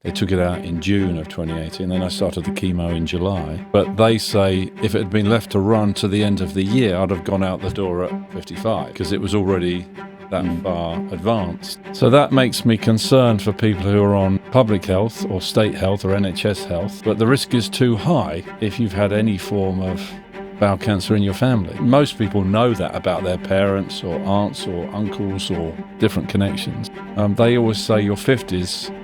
They took it out in June of 2018, then I started the chemo in July. But they say if it had been left to run to the end of the year, I'd have gone out the door at 55 because it was already that far advanced. So that makes me concerned for people who are on public health or state health or NHS health, but the risk is too high if you've had any form of bowel cancer in your family. Most people know that about their parents or aunts or uncles or different connections. They always say your 50s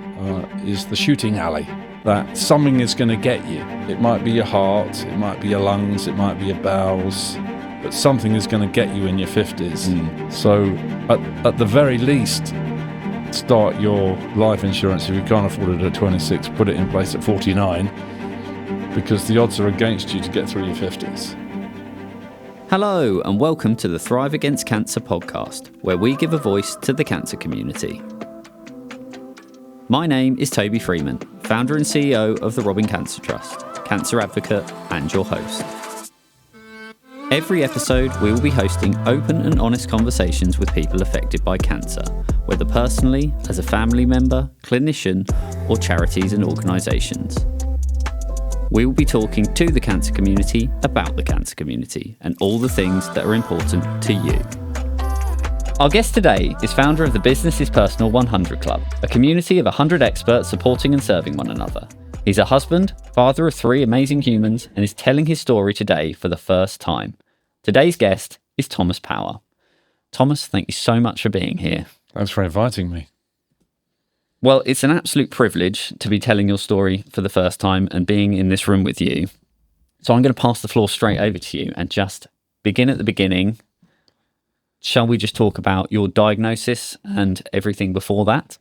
is the shooting alley, that something is going to get you. It might be your heart, it might be your lungs, it might be your bowels, but something is going to get you in your 50s. So at the very least, start your life insurance if you can't afford it at 26, put it in place at 49, because the odds are against you to get through your 50s. Hello and welcome to the Thrive Against Cancer podcast, where we give a voice to the cancer community. My name is Toby Freeman, founder and CEO of the Bowel Cancer Trust, cancer advocate and your host. Every episode we will be hosting open and honest conversations with people affected by cancer, whether personally, as a family member, clinician or charities and organisations. We will be talking to the cancer community about the cancer community and all the things that are important to you. Our guest today is founder of the Business is Personal 100 Club, a community of 100 experts supporting and serving one another. He's a husband, father of 3 amazing humans, and is telling his story today for the first time. Today's guest is Thomas Power. Thomas, thank you so much for being here. Thanks for inviting me. Well, it's an absolute privilege to be telling your story for the first time and being in this room with you. So I'm going to pass the floor straight over to you and just begin at the beginning. Shall we just talk about your diagnosis and everything before that?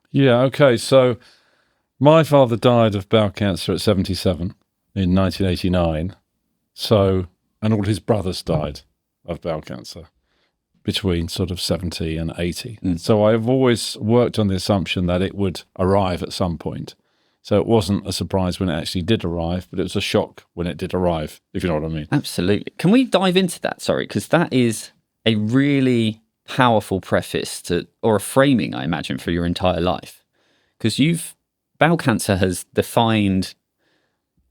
Yeah, okay. So my father died of bowel cancer at 77 in 1989. And all his brothers died of bowel cancer between sort of 70 and 80. So I've always worked on the assumption that it would arrive at some point. So it wasn't a surprise when it actually did arrive, but it was a shock when it did arrive, if you know what I mean. Absolutely. Can we dive into that? Sorry, because that is a really powerful preface to, or a framing, I imagine, for your entire life. Because bowel cancer has defined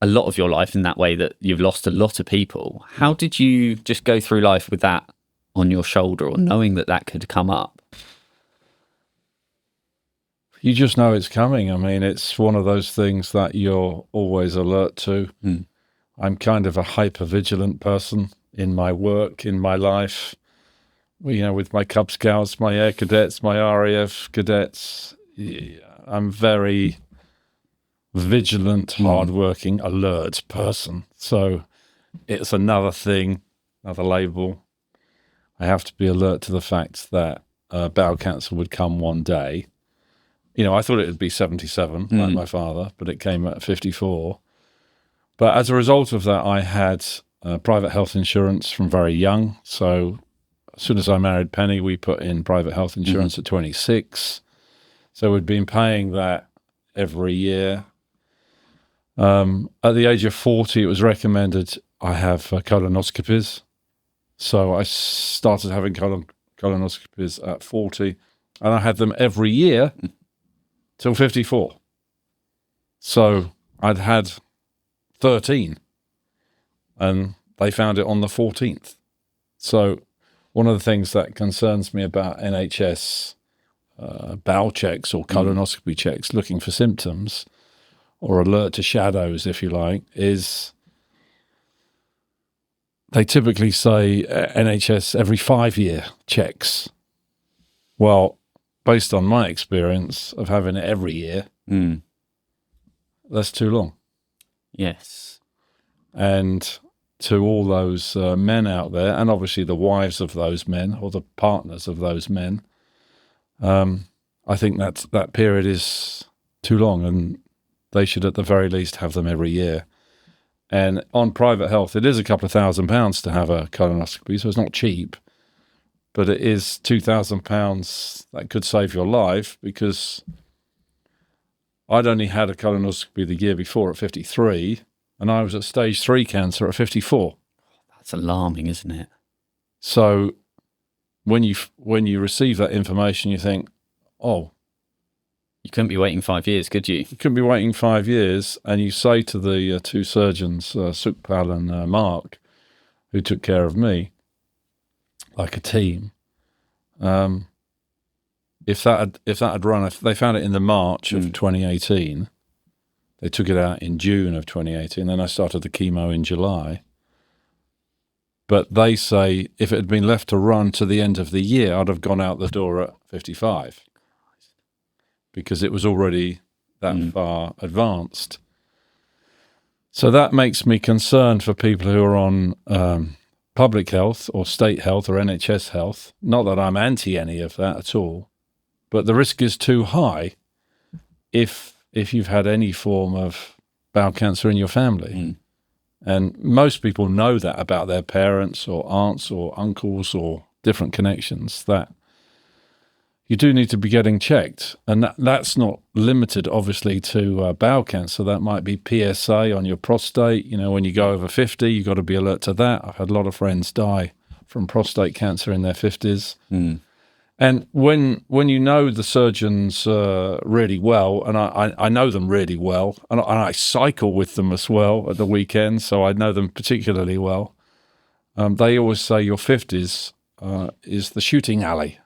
a lot of your life in that way that you've lost a lot of people. How did you just go through life with that on your shoulder or knowing that that could come up? You just know it's coming. I mean, it's one of those things that you're always alert to. I'm kind of a hyper-vigilant person in my work, in my life. You know, with my Cub Scouts, my Air Cadets, my RAF cadets, I'm very vigilant, hardworking, alert person. So it's another thing, another label. I have to be alert to the fact that bowel cancer would come one day. You know, I thought it would be 77, like my father, but it came at 54. But as a result of that, I had private health insurance from very young. So as soon as I married Penny, we put in private health insurance at 26. So we'd been paying that every year. At the age of 40, it was recommended I have colonoscopies. So I started having colonoscopies at 40, and I had them every year till 54. So I'd had 13, and they found it on the 14th. So one of the things that concerns me about NHS bowel checks or colonoscopy checks looking for symptoms or alert to shadows, if you like, is they typically say NHS every 5-year checks. Well, based on my experience of having it every year, that's too long. Yes. And to all those men out there, and obviously the wives of those men or the partners of those men, I think that period is too long, and they should at the very least have them every year. And on private health, it is a couple of £1,000s to have a colonoscopy, so it's not cheap, but it is £2,000 that could save your life, because I'd only had a colonoscopy the year before at 53, and I was at stage 3 cancer at 54. That's alarming, isn't it? So when you receive that information, you think, oh, You couldn't be waiting 5 years, could you? You couldn't be waiting 5 years, and you say to the two surgeons, Sukhpal and Mark, who took care of me, like a team. If that had run, if they found it in the March of 2018, they took it out in June of 2018. Then I started the chemo in July. But they say if it had been left to run to the end of the year, I'd have gone out the door at 55 because it was already that far advanced. So that makes me concerned for people who are on public health or state health or NHS health. Not that I'm anti any of that at all, but the risk is too high if you've had any form of bowel cancer in your family. And most people know that about their parents or aunts or uncles or different connections, that you do need to be getting checked. And that's not limited, obviously, to bowel cancer. That might be PSA on your prostate. When you go over 50, you've got to be alert to that. I've had a lot of friends die from prostate cancer in their 50s. And when you know the surgeons really well, and I know them really well, and I cycle with them as well at the weekend, so I know them particularly well, they always say your 50s is the shooting alley.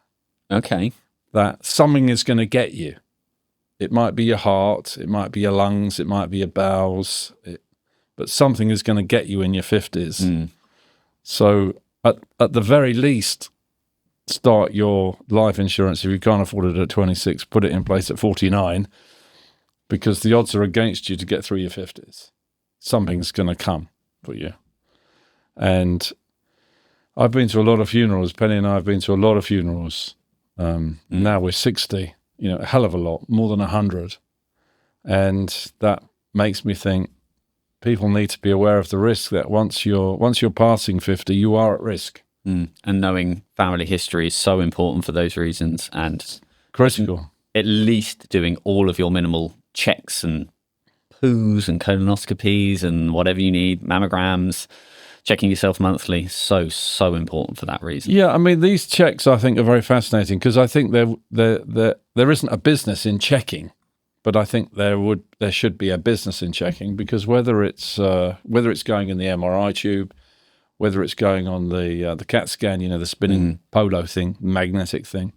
Okay. That something is going to get you. It might be your heart, it might be your lungs, it might be your bowels, but something is going to get you in your 50s. So at the very least, start your life insurance if you can't afford it at 26, put it in place at 49, because the odds are against you to get through your 50s. Something's going to come for you. And I've been to a lot of funerals. Penny and I have been to a lot of funerals. Now we're 60, a hell of a lot, more than 100. And that makes me think people need to be aware of the risk that once you're passing 50, you are at risk. And knowing family history is so important for those reasons, and critical. At least doing all of your minimal checks and poos and colonoscopies and whatever you need, mammograms, checking yourself monthly, so important for that reason. Yeah, I mean, these checks I think are very fascinating because I think there isn't a business in checking, but I think there should be a business in checking, because whether it's going in the MRI tube, whether it's going on the CAT scan, the spinning polo thing, magnetic thing,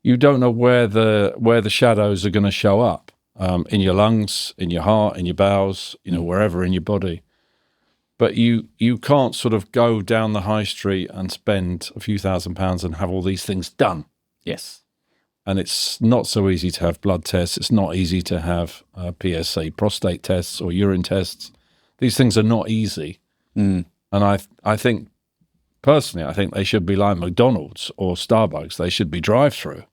you don't know where the shadows are going to show up in your lungs, in your heart, in your bowels, wherever in your body. But you can't sort of go down the high street and spend a few £1,000s and have all these things done. Yes. And it's not so easy to have blood tests. It's not easy to have PSA prostate tests or urine tests. These things are not easy. And I think, personally, I think they should be like McDonald's or Starbucks. They should be drive-through,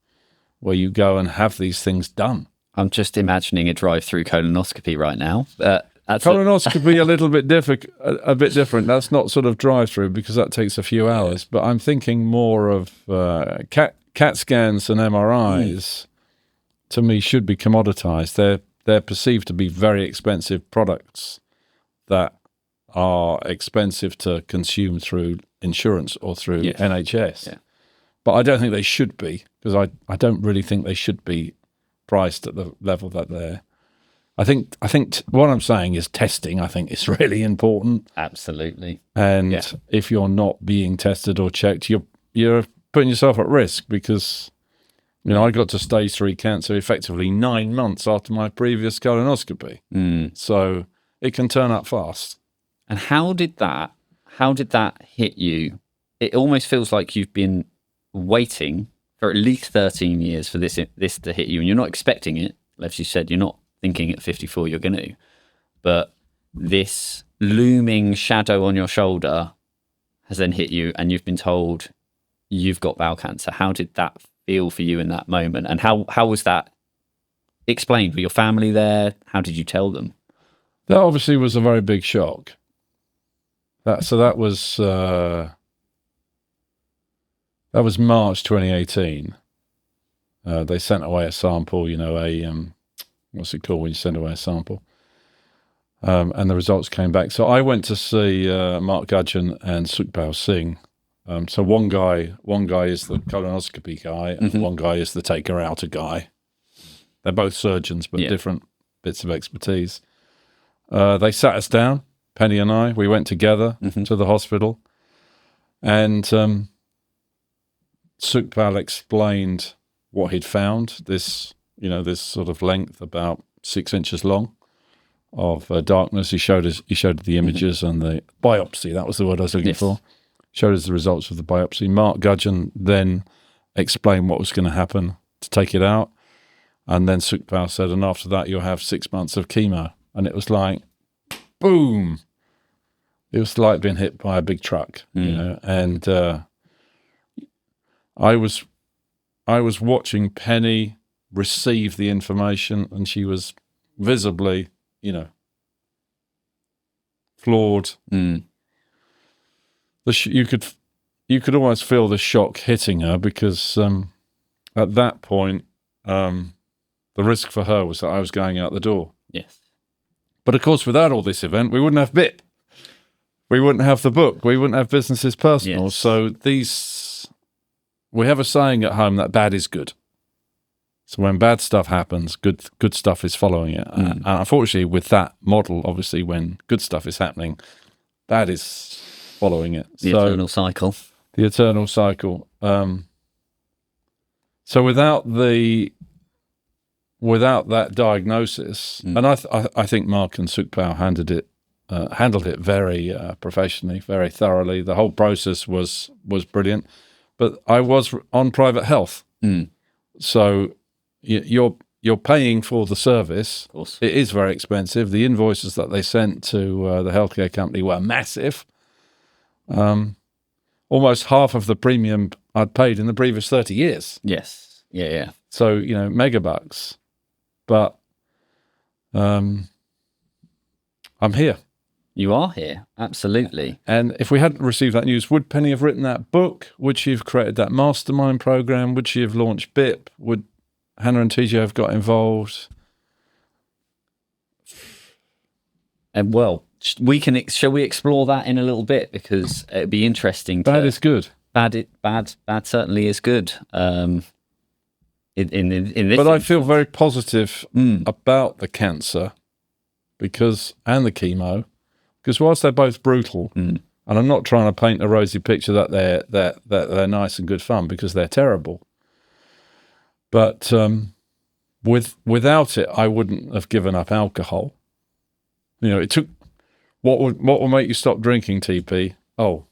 where you go and have these things done. I'm just imagining a drive-through colonoscopy right now. Colonoscopy a little bit a bit different. That's not sort of drive-through because that takes a few hours. But I'm thinking more of CAT scans and MRIs. To me, should be commoditized. They're perceived to be very expensive products that are expensive to consume through insurance or through NHS. Yeah. But I don't think they should be, because I don't really think they should be priced at the level that they're. I think what I'm saying is testing, I think, is really important. Absolutely. And if you're not being tested or checked, you're putting yourself at risk, because I got to stage 3 cancer effectively 9 months after my previous colonoscopy. So it can turn up fast. And how did that hit you? It almost feels like you've been waiting for at least 13 years for this to hit you, and you're not expecting it. As you said, you're not thinking at 54 you're going to. But this looming shadow on your shoulder has then hit you, and you've been told you've got bowel cancer. How did that feel for you in that moment? And how was that explained? Were your family there? How did you tell them? That obviously was a very big shock. That was March 2018. They sent away a sample, what's it called when you send away a sample? And the results came back. So I went to see Mark Gudgeon and Sukhpal Singh. So one guy is the colonoscopy guy, and one guy is the taker outer guy. They're both surgeons, but different bits of expertise. They sat us down, Penny and I. We went together to the hospital, and Sukhpal explained what he'd found. This sort of length, about 6 inches long, of darkness. He showed the images and the biopsy. That was the word I was looking for. Showed us the results of the biopsy. Mark Gudgeon then explained what was going to happen to take it out. And then Sukhpal said, and after that, you'll have 6 months of chemo. And it was like, boom. It was like being hit by a big truck, And I was watching Penny receive the information, and she was visibly, floored. You could almost feel the shock hitting her, because at that point, the risk for her was that I was going out the door. Yes. But of course, without all this event, we wouldn't have BIP. We wouldn't have the book. We wouldn't have Business is Personal. Yes. So we have a saying at home that bad is good. So when bad stuff happens, good stuff is following it. And unfortunately, with that model, obviously, when good stuff is happening, bad is following it. The eternal cycle. The eternal cycle. So without that diagnosis, and I think Mark and Sukhpal handled it very professionally, very thoroughly. The whole process was brilliant. But I was on private health, so you're paying for the service. Of course. It is very expensive. The invoices that they sent to the healthcare company were massive. Almost half of the premium I'd paid in the previous 30 years. Yes. Yeah. So, mega bucks. But I'm here. You are here, absolutely. And if we hadn't received that news, would Penny have written that book? Would she have created that mastermind program? Would she have launched BIP? Would Hannah and TJ have got involved? And shall we explore that in a little bit, because it'd be interesting. Bad is good. Bad certainly is good. In this, but I feel very positive about the cancer and the chemo, because whilst they're both brutal, and I'm not trying to paint a rosy picture that they're nice and good fun, because they're terrible. But without it, I wouldn't have given up alcohol. It took what will make you stop drinking, TP? Oh,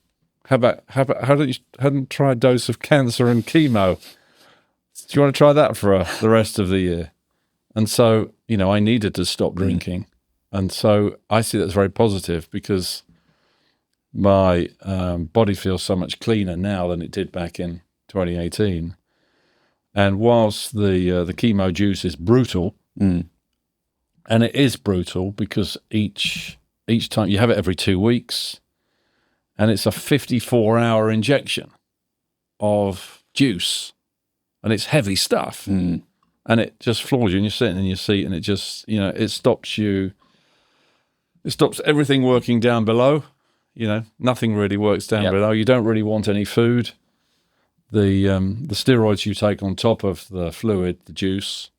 hadn't tried a dose of cancer and chemo? Do you want to try that for the rest of the year? And so, I needed to stop drinking. And so I see that as very positive, because my body feels so much cleaner now than it did back in 2018. And whilst the chemo juice is brutal, and it is brutal because each time you have it every 2 weeks, and it's a 54-hour injection of juice, and it's heavy stuff, and it just floors you, and you're sitting in your seat, and it just, it stops you. It stops everything working down below. Nothing really works down below. You don't really want any food. The steroids you take on top of the fluid, the juice,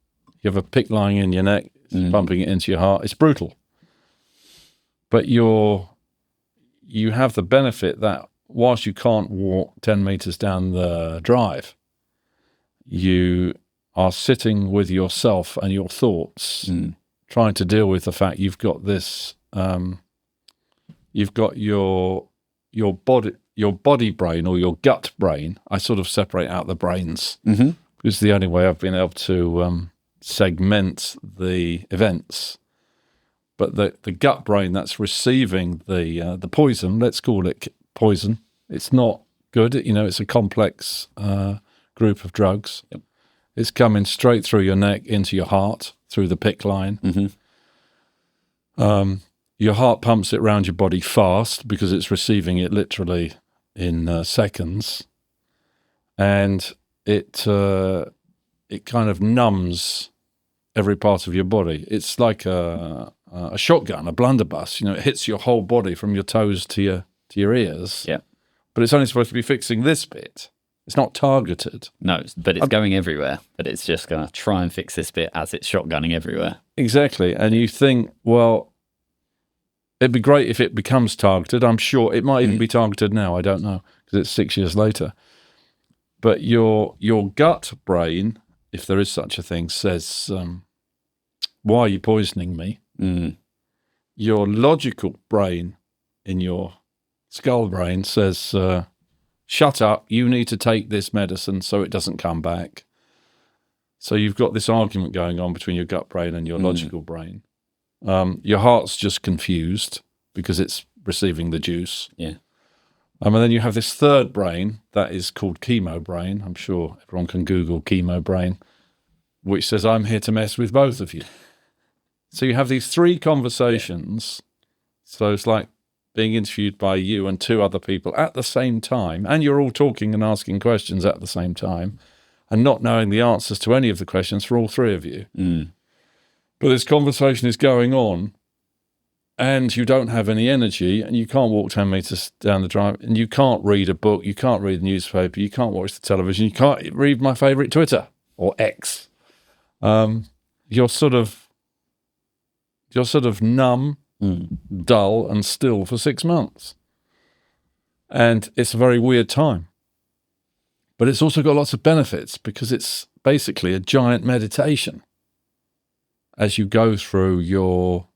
you have a pick lying in your neck, pumping it into your heart. It's brutal. But you have the benefit that whilst you can't walk 10 meters down the drive, you are sitting with yourself and your thoughts, trying to deal with the fact you've got this. You've got your body brain, or your gut brain. I sort of separate out the brains, because it's the only way I've been able to segment the events. But the gut brain that's receiving the poison, let's call it poison. It's not good. It's a complex group of drugs. Yep. It's coming straight through your neck into your heart through the PICC line. Your heart pumps it around your body fast, because it's receiving it literally in seconds, and it kind of numbs every part of your body. It's like a shotgun, a blunderbuss. It hits your whole body from your toes to your ears. Yeah. But it's only supposed to be fixing this bit. It's not targeted. No, but it's going everywhere. But it's just going to try and fix this bit as it's shotgunning everywhere. Exactly. And you think, well, it'd be great if it becomes targeted. I'm sure it might even be targeted now. I don't know, because it's 6 years later. But your gut brain, if there is such a thing, says, why are you poisoning me? Your logical brain in your skull brain says, shut up, you need to take this medicine so it doesn't come back. So you've got this argument going on between your gut brain and your logical brain. Your heart's just confused because it's receiving the juice. Yeah. And then you have this third brain that is called chemo brain. I'm sure everyone can Google chemo brain, which says, I'm here to mess with both of you. So you have these three conversations. So it's like being interviewed by you and two other people at the same time, and you're all talking and asking questions at the same time, and not knowing the answers to any of the questions for all three of you. But this conversation is going on, and you don't have any energy, and you can't walk 10 meters down the drive, and you can't read a book, you can't read the newspaper, you can't watch the television, you can't read my favorite Twitter or X. You're sort of numb, dull, and still for 6 months. And it's a very weird time. But it's also got lots of benefits because it's basically a giant meditation as you go through your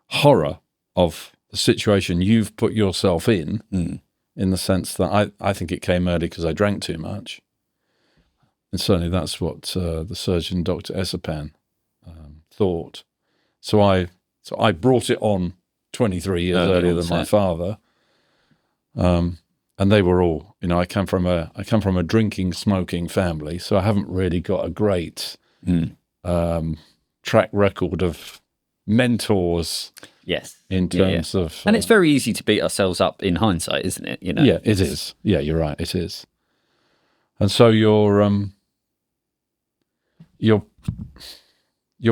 horror of the situation you've put yourself in the sense that I think it came early because I drank too much. And certainly that's what the surgeon, Dr. Esapan, thought. So I brought it on 23 years earlier than my father. And they were all, I come from a drinking, smoking family, so I haven't really got a great track record of mentors. Yes. In terms of, and it's very easy to beat ourselves up in hindsight, isn't it? Yeah, it is. Yeah, you're right. It is. And so you're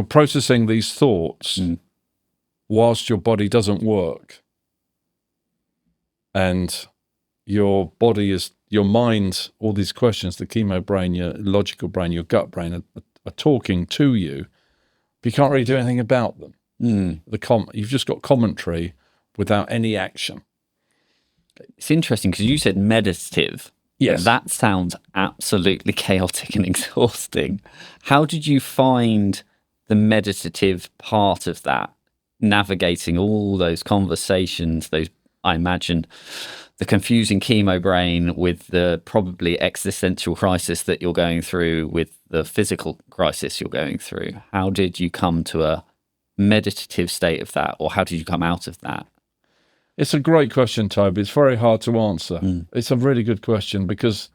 processing these thoughts whilst your body doesn't work, and your mind, all these questions, the chemo brain, your logical brain, your gut brain are talking to you, but you can't really do anything about them. You've just got commentary without any action. It's interesting because you said meditative. Yes. That sounds absolutely chaotic and exhausting. How did you find the meditative part of that, navigating all those conversations, I imagine, the confusing chemo brain with the probably existential crisis that you're going through with the physical crisis you're going through? How did you come to a meditative state of that, or how did you come out of that? It's a great question, Toby. It's very hard to answer. It's a really good question because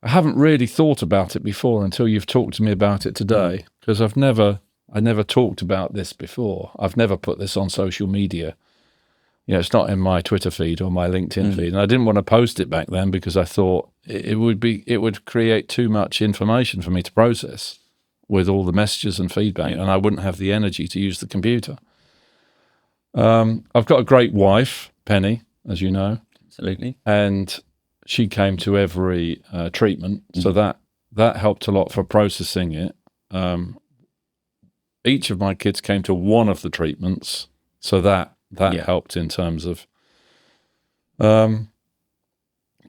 I haven't really thought about it before until you've talked to me about it today, because I never talked about this before. I've never put this on social media. It's not in my Twitter feed or my LinkedIn feed, and I didn't want to post it back then because I thought it would create too much information for me to process with all the messages and feedback, and I wouldn't have the energy to use the computer. I've got a great wife, Penny, as you know. Absolutely. And she came to every treatment, so that helped a lot for processing it. Each of my kids came to one of the treatments, so that helped in terms of. But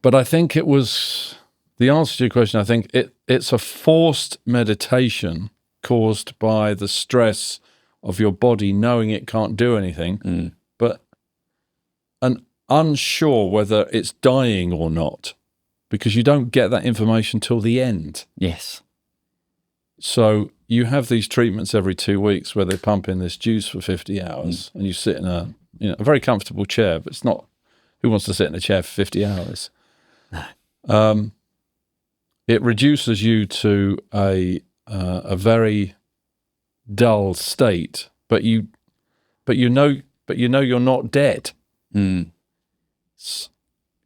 I think it was the answer to your question. I think it's a forced meditation caused by the stress of your body knowing it can't do anything, but unsure whether it's dying or not, because you don't get that information till the end. Yes. So you have these treatments every 2 weeks where they pump in this juice for 50 hours, and you sit in a very comfortable chair, but it's not. Who wants to sit in a chair for 50 hours? It reduces you to a very dull state, but you know you're not dead.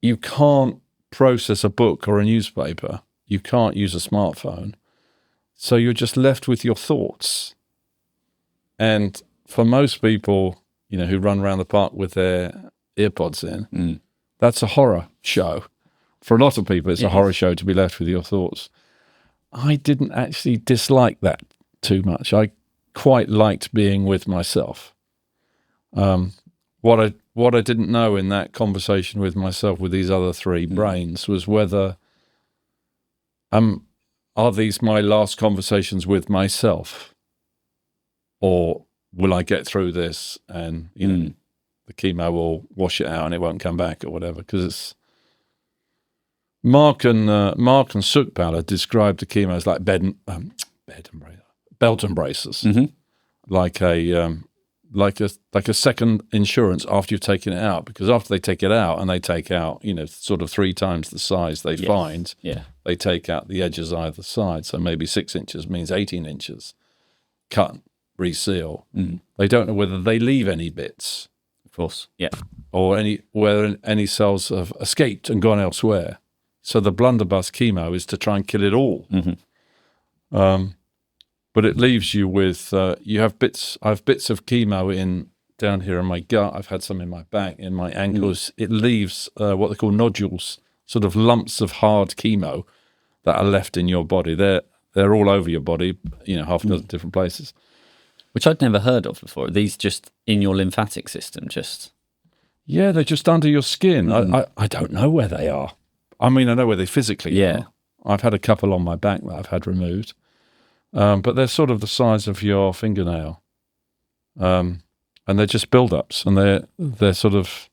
You can't process a book or a newspaper. You can't use a smartphone. So you're just left with your thoughts. And for most people, who run around the park with their earpods in, that's a horror show for a lot of people, it's a horror show to be left with your thoughts. I didn't actually dislike that too much. I quite liked being with myself. What I didn't know in that conversation with myself with these other three brains was whether are these my last conversations with myself, or will I get through this and know, the chemo will wash it out and it won't come back or whatever? Because it's Mark and Sukbala described the chemo as like belt and braces, like a second insurance after you've taken it out. Because after they take it out and they take out, sort of 3 times the size they find, they take out the edges either side. So maybe 6 inches means 18 inches. Cut, reseal. They don't know whether they leave any bits, of course, or whether any cells have escaped and gone elsewhere. So the blunderbuss chemo is to try and kill it all. But it leaves you with, you have bits. I have bits of chemo down here in my gut. I've had some in my back, in my ankles. It leaves what they call nodules, sort of lumps of hard chemo that are left in your body. They're all over your body, half a dozen different places. Which I'd never heard of before. Are these just in your lymphatic system? Yeah, they're just under your skin. I don't know where they are. I mean, I know where they physically are. I've had a couple on my back that I've had removed. But they're sort of the size of your fingernail. And they're just build-ups, and they're sort of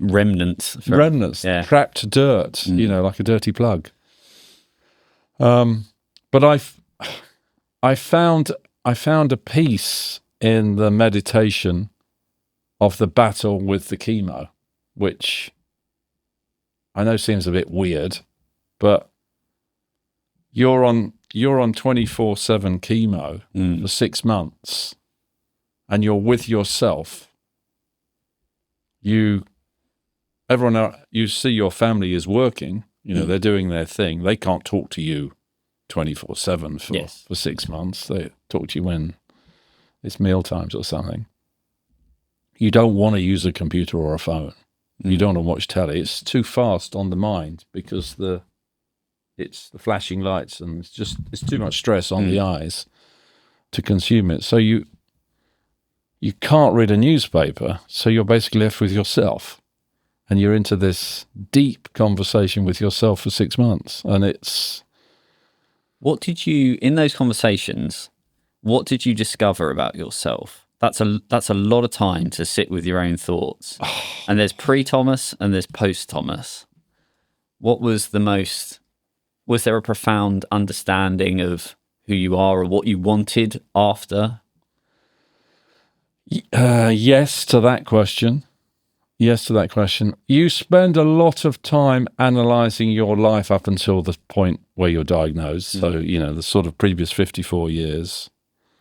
remnants, trapped dirt, like a dirty plug. But I found a peace in the meditation of the battle with the chemo, which I know seems a bit weird, but you're on 24/7 chemo for 6 months, and you're with yourself. You see your family is working. They're doing their thing. They can't talk to you 24/7 for 6 months. They talk to you when it's meal times or something. You don't want to use a computer or a phone. You don't want to watch telly. It's too fast on the mind because it's the flashing lights, and it's too much stress on the eyes to consume it. So you can't read a newspaper, so you're basically left with yourself, and you're into this deep conversation with yourself for 6 months. And what did you, in those conversations, what did you discover about yourself? That's a lot of time to sit with your own thoughts. And there's pre-Thomas and there's post-Thomas. What was was there a profound understanding of who you are or what you wanted after? Yes to that question. You spend a lot of time analysing your life up until the point where you're diagnosed. So, the sort of previous 54 years.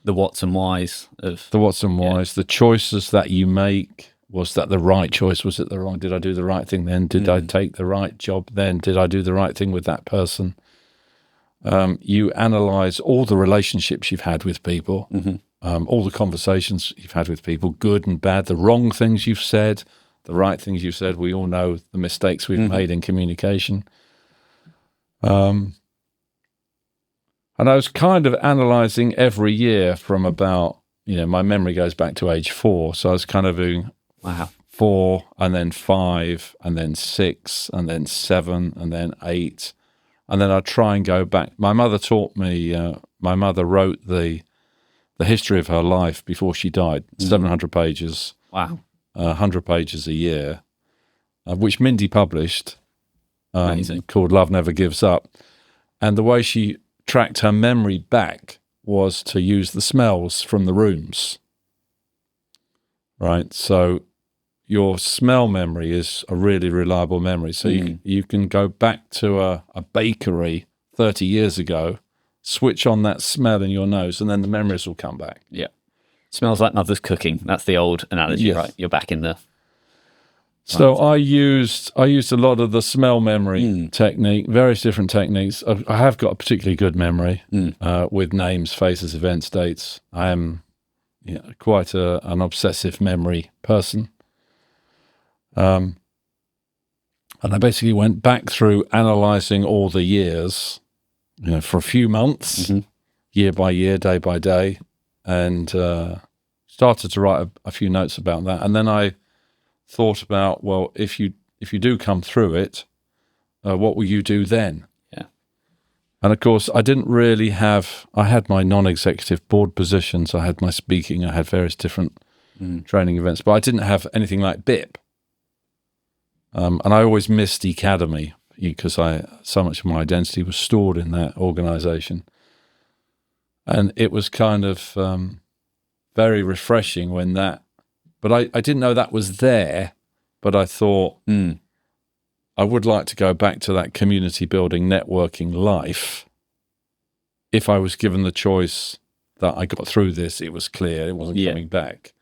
The whats and whys. The choices that you make. Was that the right choice? Was it the wrong? Did I do the right thing then? Did I take the right job then? Did I do the right thing with that person? You analyse all the relationships you've had with people, all the conversations you've had with people, good and bad, the wrong things you've said, the right things you've said. We all know the mistakes we've made in communication. And I was kind of analysing every year from about, my memory goes back to age 4. So I was kind of doing 4 and then 5 and then 6 and then 7 and then 8. And then I'd try and go back. My mother taught me, my mother wrote the history of her life before she died, 700 pages. Wow. 100 pages a year, which Mindy published, Amazing. Called Love Never Gives Up. And the way she tracked her memory back was to use the smells from the rooms. Right? So your smell memory is a really reliable memory. So you can go back to a bakery 30 years ago, switch on that smell in your nose, and then the memories will come back. Yeah. Smells like mother's cooking. That's the old analogy, right? You're back in the... So I used a lot of the smell memory technique, various different techniques. I have got a particularly good memory with names, faces, events, dates. I am quite an obsessive memory person. And And I basically went back through analysing all the years, for a few months, year by year, day by day, and started to write a few notes about that. And then I thought about, well, if you do come through it, what will you do then? Yeah. And of course, I didn't really I had my non-executive board positions, I had my speaking, I had various different training events, but I didn't have anything like BIP. And I always missed the academy because so much of my identity was stored in that organisation. And it was kind of very refreshing when but I didn't know that was there, but I thought I would like to go back to that community building, networking life. If I was given the choice that I got through this, it was clear it wasn't coming back.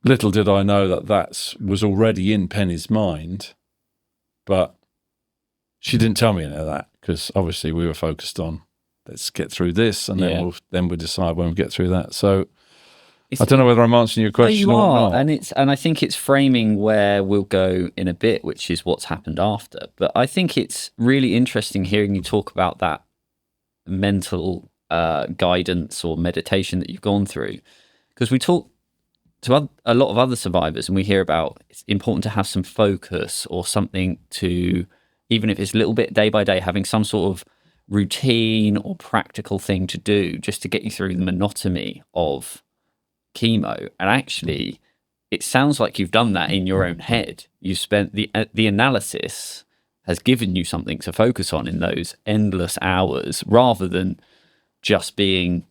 Little did I know that was already in Penny's mind, but she didn't tell me any of that because obviously we were focused on let's get through this and then we'll decide when we get through that. So I don't know whether I'm answering your question or not. And I think it's framing where we'll go in a bit, which is what's happened after. But I think it's really interesting hearing you talk about that mental guidance or meditation that you've gone through, because we talk to a lot of other survivors and we hear about it's important to have some focus or something to, even if it's a little bit day by day, having some sort of routine or practical thing to do just to get you through the monotony of chemo. And actually, it sounds like you've done that in your own head. You spent the analysis has given you something to focus on in those endless hours rather than just being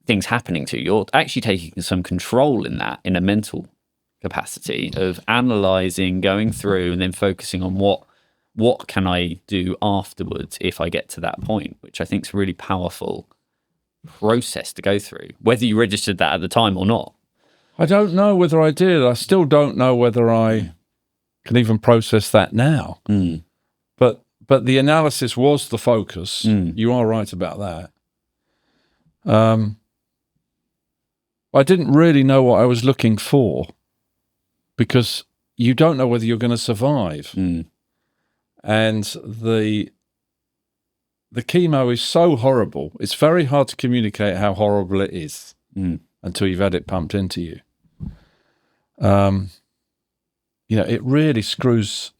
things happening to you. You're actually taking some control in that, in a mental capacity of analysing, going through, and then focusing on what can I do afterwards if I get to that point, which I think is a really powerful process to go through, whether you registered that at the time or not. I don't know whether I did. I still don't know whether I can even process that now. But the analysis was the focus. You are right about that. I didn't really know what I was looking for because you don't know whether you're going to survive. And the chemo is so horrible. It's very hard to communicate how horrible it is until you've had it pumped into you. It really screws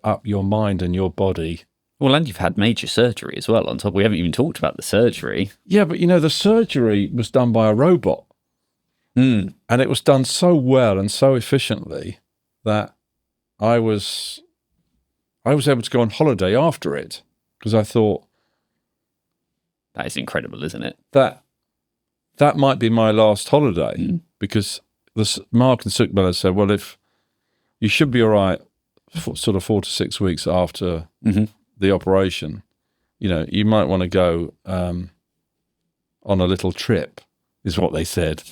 up your mind and your body. Well, and you've had major surgery as well on top. We haven't even talked about the surgery. Yeah, but the surgery was done by a robot. And it was done so well and so efficiently that I was able to go on holiday after it because I thought, that is incredible, isn't it? That might be my last holiday because Mark and Sukmiller said, well, if you should be all right for sort of 4 to 6 weeks after the operation, you might want to go on a little trip, is what they said.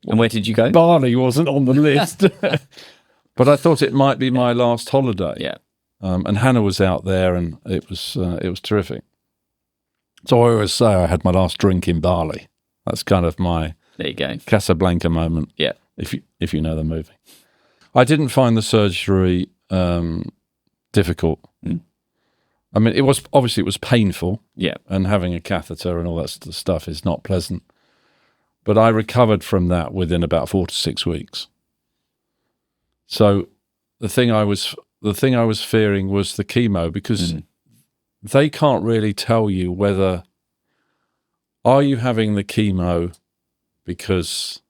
And where did you go? Bali wasn't on the list. But I thought it might be my last holiday. Yeah. And Hannah was out there, and it was terrific. So I always say I had my last drink in Bali. That's kind of my there you go Casablanca moment. Yeah, if you know the movie. I didn't find the surgery difficult. I mean, it was painful. Yeah, and having a catheter and all that stuff is not pleasant. But I recovered from that within about 4 to 6 weeks. So the thing I was fearing was the chemo because they can't really tell you whether are you having the chemo because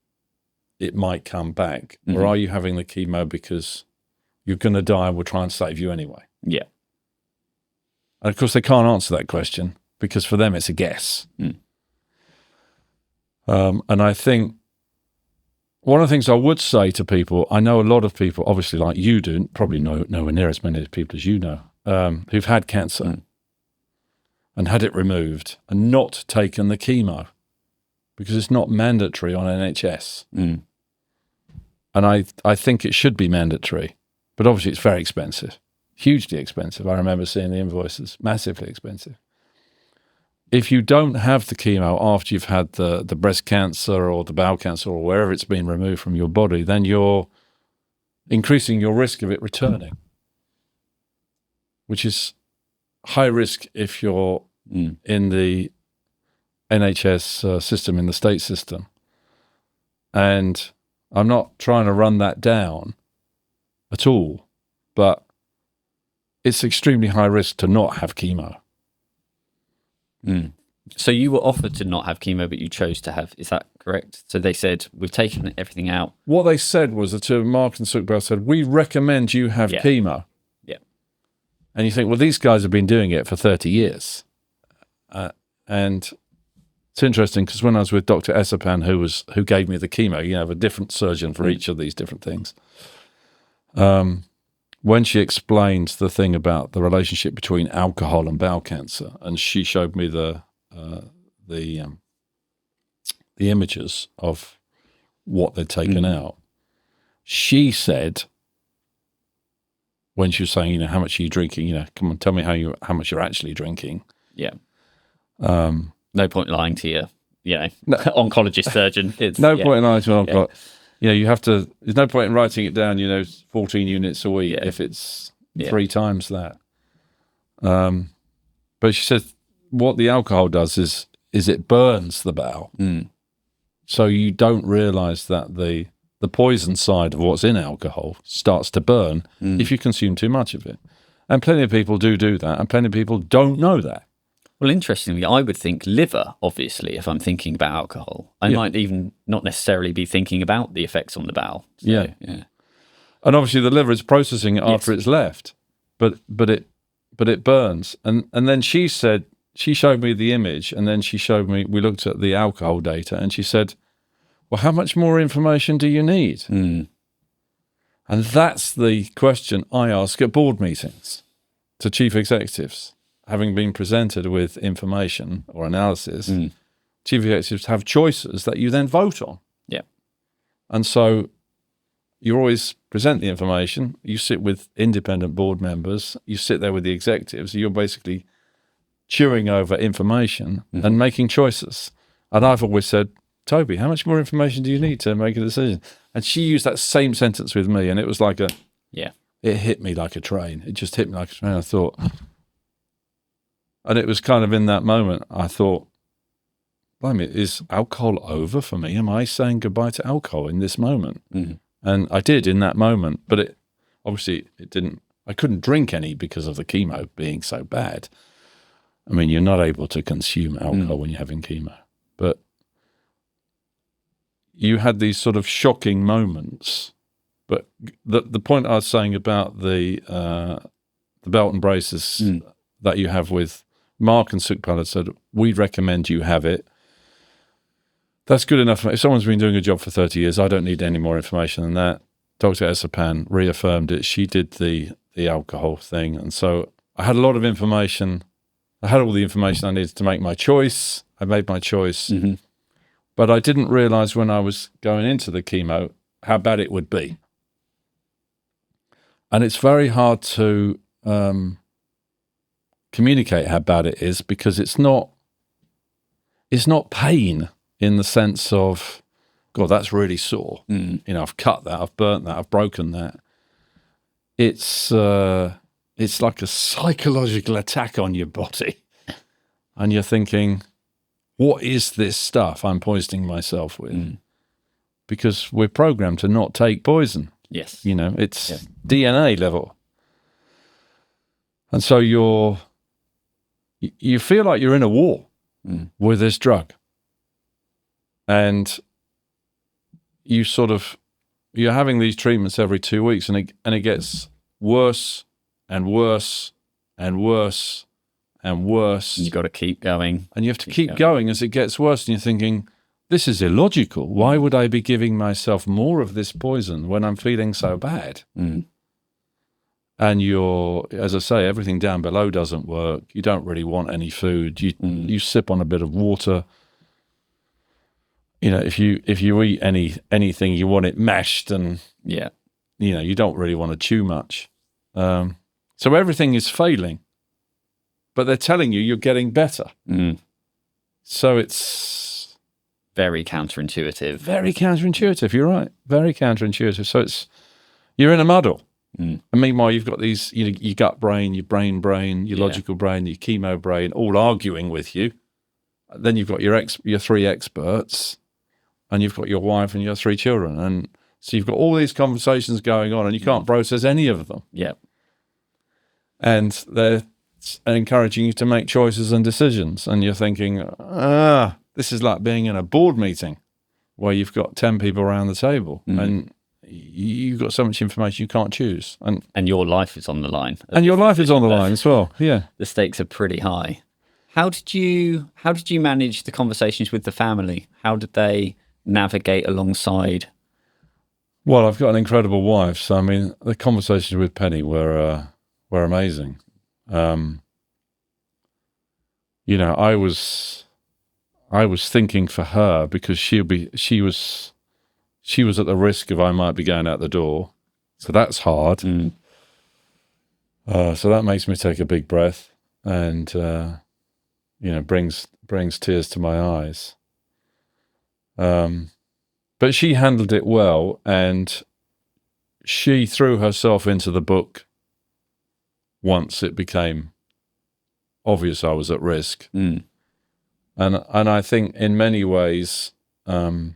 it might come back or are you having the chemo because you're going to die and we'll try and save you anyway. Yeah. And of course they can't answer that question because for them it's a guess. And I think one of the things I would say to people, I know a lot of people, obviously like you do, probably nowhere near as many people as you know, who've had cancer and had it removed and not taken the chemo because it's not mandatory on NHS. And I think it should be mandatory, but obviously it's very expensive, hugely expensive. I remember seeing the invoices, massively expensive. If you don't have the chemo after you've had the breast cancer or the bowel cancer or wherever it's been removed from your body, then you're increasing your risk of it returning, which is high risk if you're in the NHS system, in the state system. And I'm not trying to run that down at all, but it's extremely high risk to not have chemo. So you were offered to not have chemo, but you chose to have. Is that correct? So they said, we've taken everything out. What they said was that Mark and Sukbal said, we recommend you have chemo. Yeah. And you think, well, these guys have been doing it for 30 years. And it's interesting because when I was with Dr. Esapan, who gave me the chemo, you have a different surgeon for each of these different things. When she explained the thing about the relationship between alcohol and bowel cancer, and she showed me the images of what they'd taken out, she said, when she was saying, how much are you drinking? Come on, tell me how much you're actually drinking. Yeah. No point lying to your, oncologist surgeon. It's, no point in lying to an oncologist. You have to. There's no point in writing it down. 14 units a week if it's 3 times that. But she said, what the alcohol does is it burns the bowel, so you don't realise that the poison side of what's in alcohol starts to burn if you consume too much of it, and plenty of people do that, and plenty of people don't know that. Well, interestingly, I would think liver, obviously, if I'm thinking about alcohol. I might even not necessarily be thinking about the effects on the bowel. So, yeah. And obviously the liver is processing it after it's left, but it burns. And then she said, she showed me the image, and then we looked at the alcohol data, and she said, well, how much more information do you need? And that's the question I ask at board meetings to chief executives. Having been presented with information or analysis, chief executives have choices that you then vote on. Yeah. And so you always present the information, you sit with independent board members, you sit there with the executives, you're basically chewing over information and making choices. And I've always said, Toby, how much more information do you need to make a decision? And she used that same sentence with me, and it was like it hit me like a train. It just hit me like a train. I thought... And it was kind of in that moment, I thought, blimey, is alcohol over for me? Am I saying goodbye to alcohol in this moment? And I did in that moment, but it didn't, I couldn't drink any because of the chemo being so bad. I mean, you're not able to consume alcohol when you're having chemo. But you had these sort of shocking moments. But the point I was saying about the belt and braces that you have with Mark and Sukpal had said, we recommend you have it. That's good enough. If someone's been doing a job for 30 years, I don't need any more information than that. Dr. Esapan reaffirmed it. She did the alcohol thing. And so I had a lot of information. I had all the information I needed to make my choice. I made my choice. But I didn't realize when I was going into the chemo how bad it would be. And it's very hard to communicate how bad it is because it's not pain in the sense of, God, that's really sore. I've cut that, I've burnt that, I've broken that. It's like a psychological attack on your body. And you're thinking, what is this stuff I'm poisoning myself with? Because we're programmed to not take poison. Yes. It's DNA level. And so you feel like you're in a war with this drug. And you're having these treatments every 2 weeks, and it gets worse and worse and worse and worse. You've got to keep going. And you have to keep going as it gets worse, and you're thinking, this is illogical. Why would I be giving myself more of this poison when I'm feeling so bad? And as I say, everything down below doesn't work. You don't really want any food. You sip on a bit of water. If you eat anything, you want it mashed, and you don't really want to chew much. So everything is failing, but they're telling you you're getting better. So it's very counterintuitive. Very counterintuitive. You're right. Very counterintuitive. So you're in a muddle. And meanwhile, you've got these, your gut brain, your brain, your logical brain, your chemo brain, all arguing with you. Then you've got your 3 experts, and you've got your wife and your 3 children. And so you've got all these conversations going on, and you can't process any of them. Yeah. And they're encouraging you to make choices and decisions. And you're thinking, this is like being in a board meeting where you've got 10 people around the table and you've got so much information you can't choose. And your life is on the line. And your life is on the line as well. Yeah. The stakes are pretty high. How did you manage the conversations with the family? How did they navigate alongside? Well, I've got an incredible wife. So, I mean, the conversations with Penny were amazing. I was thinking for her because she was at the risk of I might be going out the door, so that's hard. So that makes me take a big breath, and brings tears to my eyes. But she handled it well, and she threw herself into the book once it became obvious I was at risk. And I think in many ways, the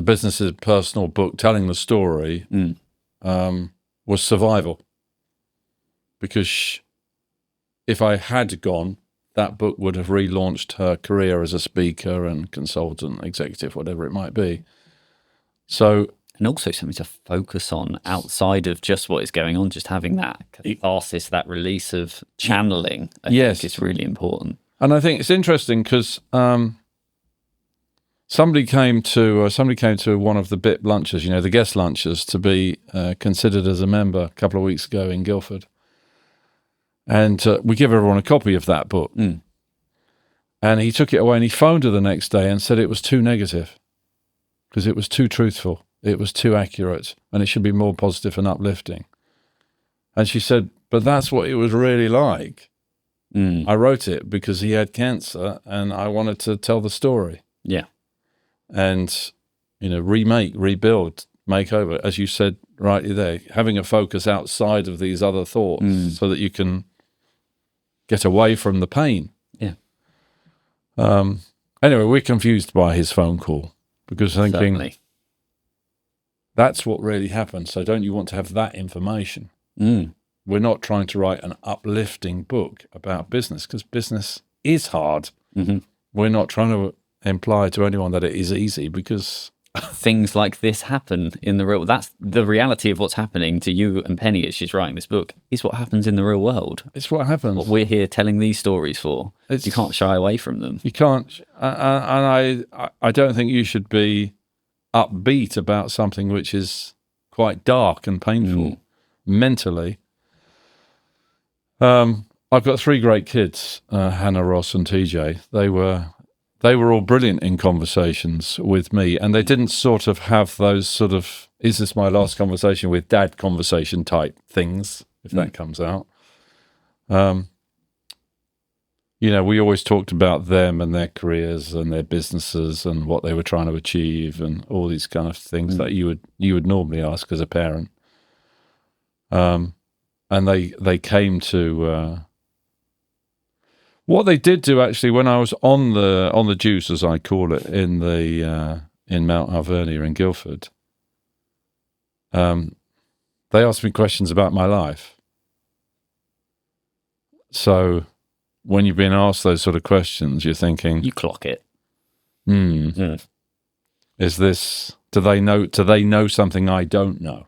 business's personal book telling the story was survival. Because if I had gone, that book would have relaunched her career as a speaker and consultant, executive, whatever it might be. So, and also something to focus on outside of just what is going on, just having that catharsis, that release of channeling, I think is really important. And I think it's interesting because somebody came to one of the BIP lunches, the guest lunches, to be considered as a member a couple of weeks ago in Guildford. And we give everyone a copy of that book. And he took it away and he phoned her the next day and said it was too negative because it was too truthful. It was too accurate and it should be more positive and uplifting. And she said, but that's what it was really like. I wrote it because he had cancer and I wanted to tell the story. Yeah. And, remake, rebuild, make over, as you said rightly there, having a focus outside of these other thoughts so that you can get away from the pain. Yeah. Anyway, we're confused by his phone call because thinking, Certainly. That's what really happened. So don't you want to have that information? We're not trying to write an uplifting book about business because business is hard. We're not trying to imply to anyone that it is easy because things like this happen in the real. That's the reality of what's happening to you and Penny as she's writing this book. Is what happens in the real world. It's what happens. What we're here telling these stories for. You can't shy away from them. You can't, and I don't think you should be upbeat about something which is quite dark and painful mentally. I've got 3 great kids, Hannah, Ross, and TJ. They were all brilliant in conversations with me, and they didn't sort of have those sort of, is this my last conversation with dad conversation type things, if that comes out. We always talked about them and their careers and their businesses and what they were trying to achieve and all these kind of things that you would normally ask as a parent. And they came to what they did do actually when I was on the juice, as I call it, in Mount Alvernia in Guildford. They asked me questions about my life. So when you've been asked those sort of questions, you're thinking, you clock it. Is this? Do they know something I don't know?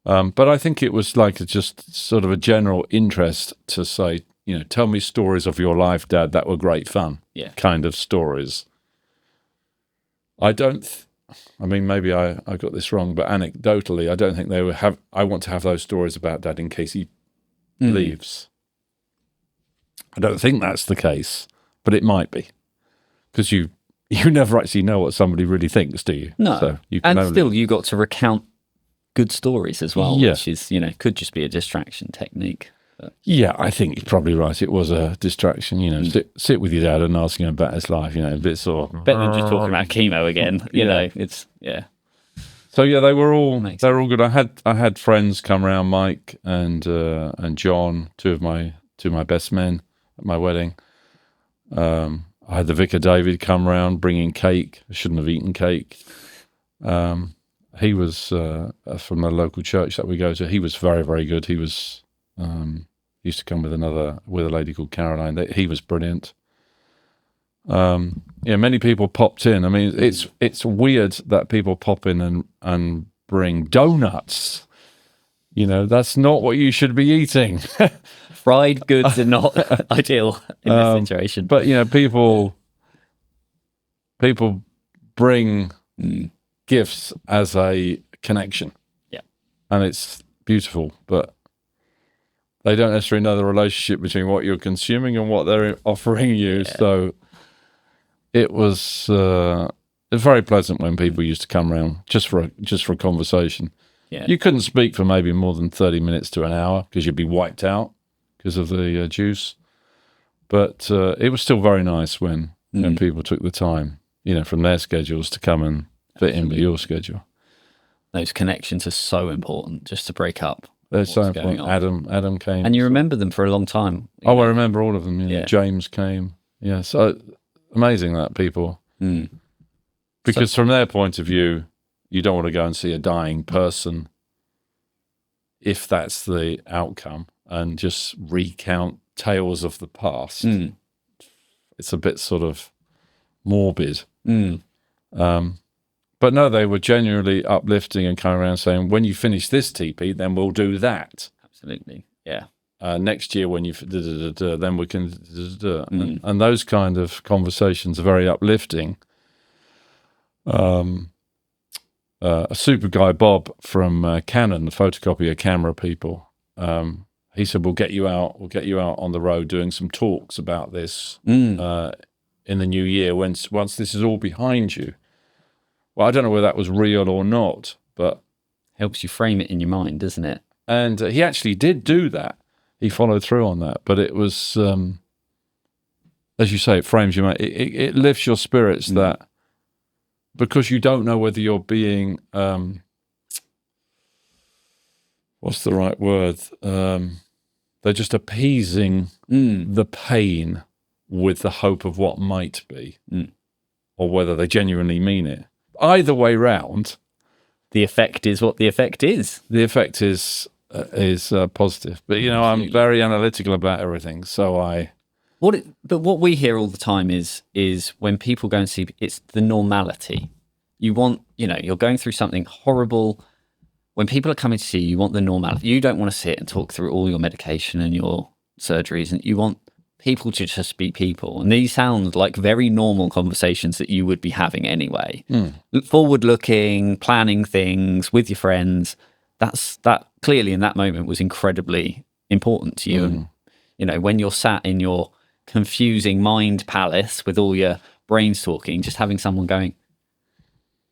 But I think it was like just sort of a general interest to say, tell me stories of your life, Dad, that were great fun. Yeah. Kind of stories. Maybe I got this wrong, but anecdotally, I don't think I want to have those stories about Dad in case he leaves. I don't think that's the case, but it might be. Because you never actually know what somebody really thinks, do you? No. So you got to recount good stories as well, which is, could just be a distraction technique. But. Yeah, I think you're probably right. It was a distraction, sit with your dad and asking him about his life, a bit sort of... Better than just talking about chemo again, you know, it's, yeah. So yeah, they were all Amazing. they were all good. I had friends come around, Mike and John, two of my best men at my wedding. I had the vicar David come round bringing cake. I shouldn't have eaten cake. He was from the local church that we go to. He was very, very good. He was used to come with a lady called Caroline. He was brilliant. Many people popped in. I mean, it's weird that people pop in and bring donuts. That's not what you should be eating. Fried goods are not ideal in this situation. But people bring gifts as a connection. Yeah. And it's beautiful, but they don't necessarily know the relationship between what you're consuming and what they're offering you. Yeah. So it was very pleasant when people used to come around just for a conversation. Yeah. You couldn't speak for maybe more than 30 minutes to an hour because you'd be wiped out because of the juice. But it was still very nice when people took the time, from their schedules to come and fit in with your schedule. Those connections are so important just to break up. They're so important. Adam came. And you remember them for a long time. I remember all of them. Yeah. James came. Yeah, so amazing that people. Because from their point of view, you don't want to go and see a dying person if that's the outcome and just recount tales of the past. It's a bit sort of morbid. But no, they were genuinely uplifting and coming around saying, when you finish this TP, then we'll do that. Absolutely, yeah. Next year when you then we can and those kind of conversations are very uplifting. A super guy, Bob from Canon, the photocopier camera people, he said, we'll get you out on the road doing some talks about this in the new year once this is all behind you. Well, I don't know whether that was real or not, but helps you frame it in your mind, doesn't it? And he actually did do that. He followed through on that, but it was, as you say, it frames your mind. It lifts your spirits that because you don't know whether you're being, what's the right word? They're just appeasing the pain with the hope of what might be, or whether they genuinely mean it. Either way round, the effect is what the effect is. The effect is positive, but I'm very analytical about everything. So but what we hear all the time is when people go and see, it's the normality. You want, you're going through something horrible. When people are coming to see you, you want the normality. You don't want to sit and talk through all your medication and your surgeries, and you want people to just be people. And these sound like very normal conversations that you would be having anyway. Forward-looking, planning things with your friends. That clearly in that moment was incredibly important to you. And, when you're sat in your confusing mind palace with all your brains talking, just having someone going,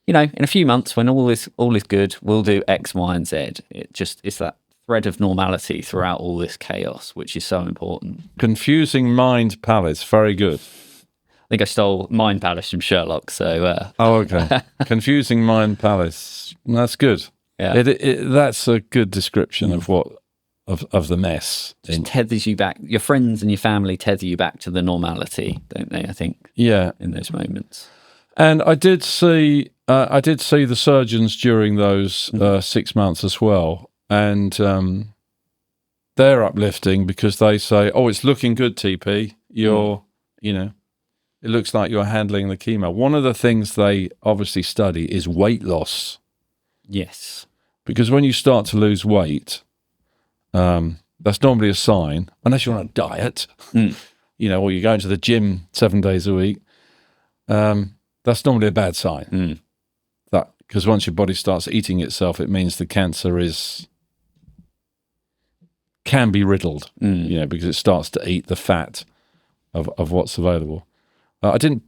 in a few months when all is good, we'll do X, Y, and Z. It's that thread of normality throughout all this chaos, which is so important. Confusing mind palace, very good. I think I stole Mind Palace from Sherlock, so... okay. Confusing mind palace. That's good. Yeah. That's a good description of what of the mess. Just tethers you back. Your friends and your family tether you back to the normality, don't they, I think? Yeah. In those moments. And I did see the surgeons during those 6 months as well. And they're uplifting because they say, oh, it's looking good, TP. You're, it looks like you're handling the chemo. One of the things they obviously study is weight loss. Yes. Because when you start to lose weight, that's normally a sign, unless you're on a diet, or you're going to the gym 7 days a week, that's normally a bad sign. Because once your body starts eating itself, it means the cancer can be riddled, because it starts to eat the fat of what's available. I didn't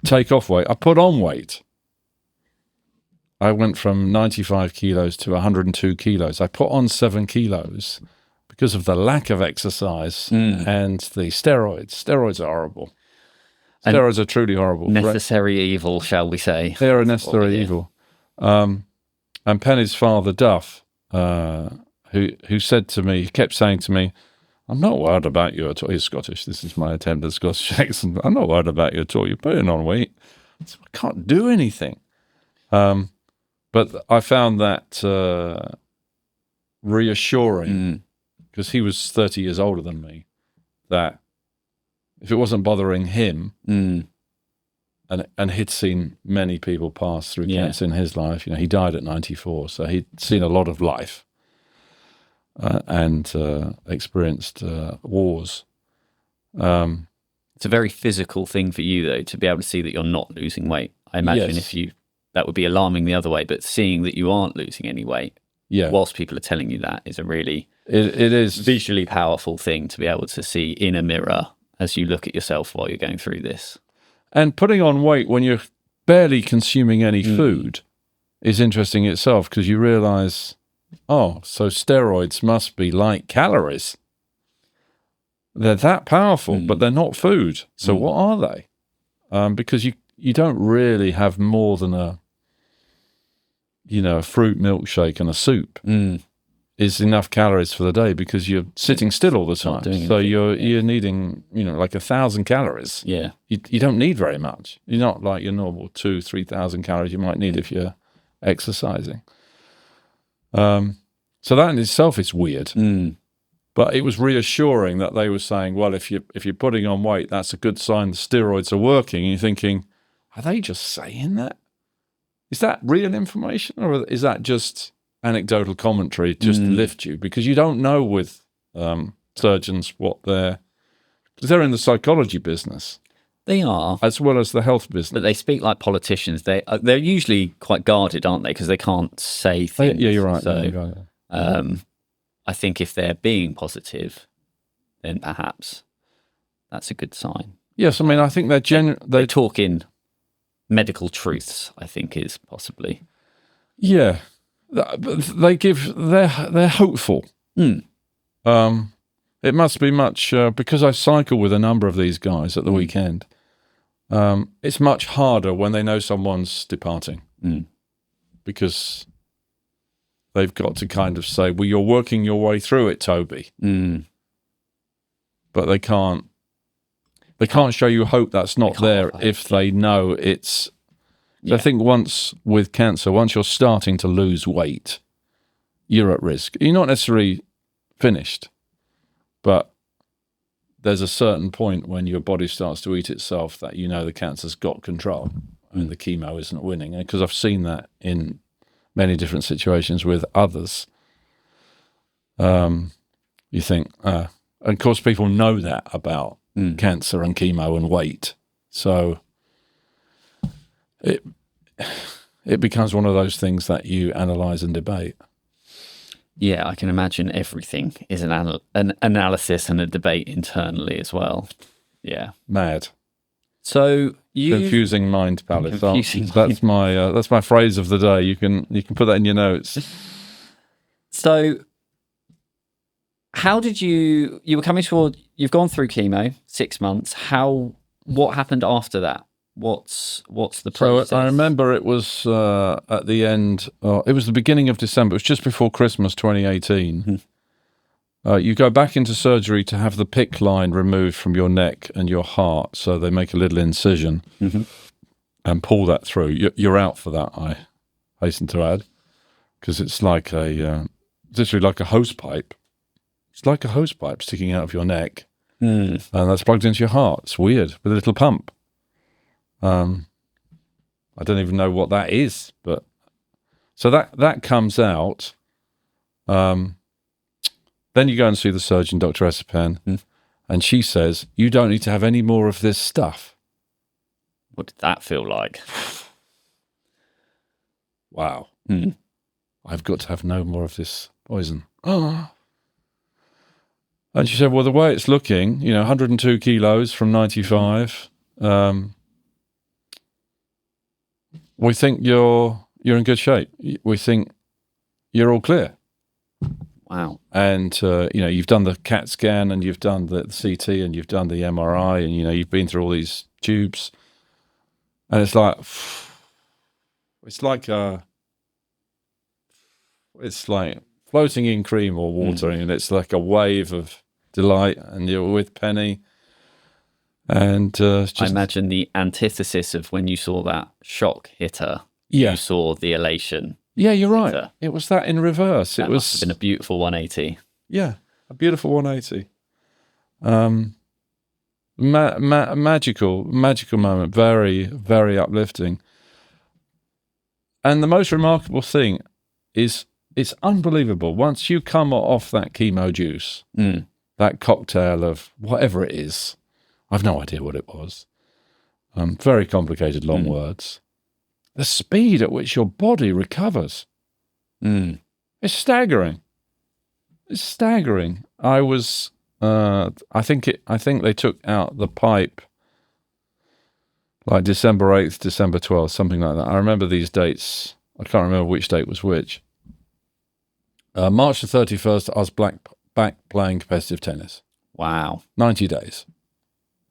take off weight. I put on weight. I went from 95 kilos to 102 kilos. I put on 7 kilos because of the lack of exercise and the steroids. Steroids are horrible. Steroids are truly horrible. Necessary evil, shall we say. They are a necessary evil. And Penny's father, Duff, who said to me, he kept saying to me, I'm not worried about you at all. He's Scottish. This is my attempt at Scottish accent. I'm not worried about you at all. You're putting on weight. I can't do anything. But I found that reassuring, because he was 30 years older than me, that if it wasn't bothering him, and he'd seen many people pass through cancer in his life. He died at 94, so he'd seen a lot of life and experienced wars. It's a very physical thing for you, though, to be able to see that you're not losing weight. I imagine that would be alarming the other way, but seeing that you aren't losing any weight, whilst people are telling you that, is a really it is visually powerful thing to be able to see in a mirror as you look at yourself while you're going through this. And putting on weight when you're barely consuming any food is interesting itself, because you realize, so steroids must be like calories. They're that powerful, but they're not food. So what are they? Because you don't really have more than a fruit milkshake and a soup is enough calories for the day, because you're sitting still all the time. So you're needing, like 1,000 calories. Yeah. You don't need very much. You're not like your normal 2,000-3,000 calories you might need if you're exercising. So that in itself is weird. But it was reassuring that they were saying, well, if you're putting on weight, that's a good sign the steroids are working. And you're thinking, are they just saying that? Is that real information, or is that just anecdotal commentary just to lift you? Because you don't know with surgeons because they're in the psychology business. They are, as well as the health business. But they speak like politicians. They're usually quite guarded, aren't they? Because they can't say things. Yeah, you're right. So, I think if they're being positive, then perhaps that's a good sign. Yes, I mean, I think they talk in medical truths, I think, is possibly. Yeah, they're hopeful. It must be much, because I cycle with a number of these guys at the weekend, it's much harder when they know someone's departing, because they've got to kind of say, well, you're working your way through it, Toby. But they can't show you hope that's not there if they know it's... I think once with cancer, once you're starting to lose weight, you're at risk. You're not necessarily finished, but there's a certain point when your body starts to eat itself that the cancer's got control and the chemo isn't winning. Because I've seen that in many different situations with others. You think, and of course people know that about cancer and chemo and weight. So it becomes one of those things that you analyze and debate. Yeah, I can imagine everything is an analysis and a debate internally as well. Yeah. Mad. So confusing mind palace. That's my phrase of the day. You can put that in your notes. So how did you were coming toward, you've gone through chemo 6 months. What happened after that? What's the process? So I remember it was at the end, it was the beginning of December. It was just before Christmas 2018. You go back into surgery to have the PICC line removed from your neck and your heart. So they make a little incision and pull that through. You're out for that, I hasten to add, because it's like literally like a hose pipe. It's like a hose pipe sticking out of your neck, and that's plugged into your heart. It's weird, with a little pump. I don't even know what that is, but so that comes out. Then you go and see the surgeon, Dr. Esipan, and she says, you don't need to have any more of this stuff. What did that feel like? Wow. I've got to have no more of this poison. And she said, well, the way it's looking, 102 kilos from 95, we think you're in good shape. We think you're all clear. Wow. And, you've done the CAT scan and you've done the CT and you've done the MRI and, you've been through all these tubes. And it's like it's like floating in cream or water, and it's like a wave of delight, and you're with Penny. And I imagine the antithesis of when you saw that shock hit her, you saw the elation. Yeah, you're right. It was that in reverse. That must have been a beautiful 180. Yeah, a beautiful 180. Magical moment. Very, very uplifting. And the most remarkable thing is it's unbelievable. Once you come off that chemo juice, that cocktail of whatever it is, I've no idea what it was. Very complicated, long words. The speed at which your body recovers is staggering. It's staggering. I was, I think they took out the pipe like December 8th, December 12th, something like that. I remember these dates. I can't remember which date was which. March the 31st, I was back playing competitive tennis. Wow. 90 days.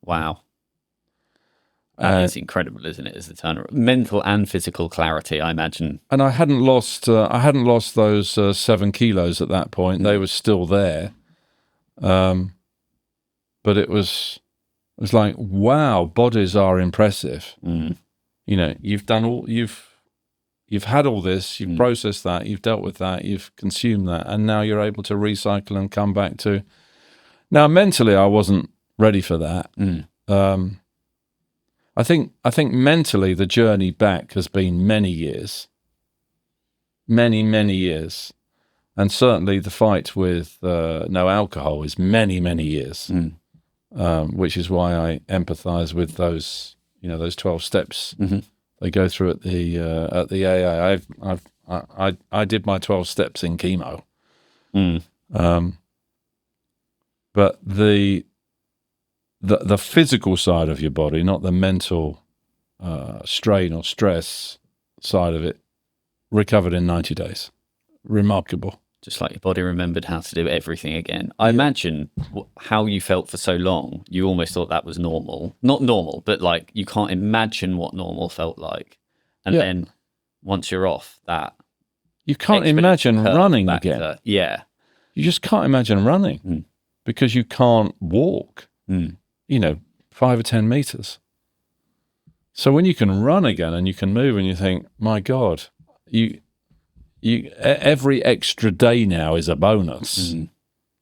Wow. That is incredible, isn't it? As the turnaround, mental and physical clarity, I imagine. And I hadn't lost those 7 kilos at that point. They were still there, but it was like, wow, bodies are impressive. You know, you've had all this, you've processed that, you've dealt with that, you've consumed that, and now you're able to recycle and come back to. Now, mentally, I wasn't ready for that. I think mentally the journey back has been many years, many years, and certainly the fight with no alcohol is many years, which is why I empathise with those 12 steps they go through at the AA. I did my 12 steps in chemo, but the physical side of your body, not the mental strain or stress side of it, recovered in 90 days. Remarkable. Just like your body remembered how to do everything again. I imagine how you felt for so long, you almost thought that was normal. Not normal, but like you can't imagine what normal felt like. And then once you're off that... You can't imagine running again. You just can't imagine running because you can't walk. 5 or 10 meters. So when you can run again and you can move and you think, my God, every extra day now is a bonus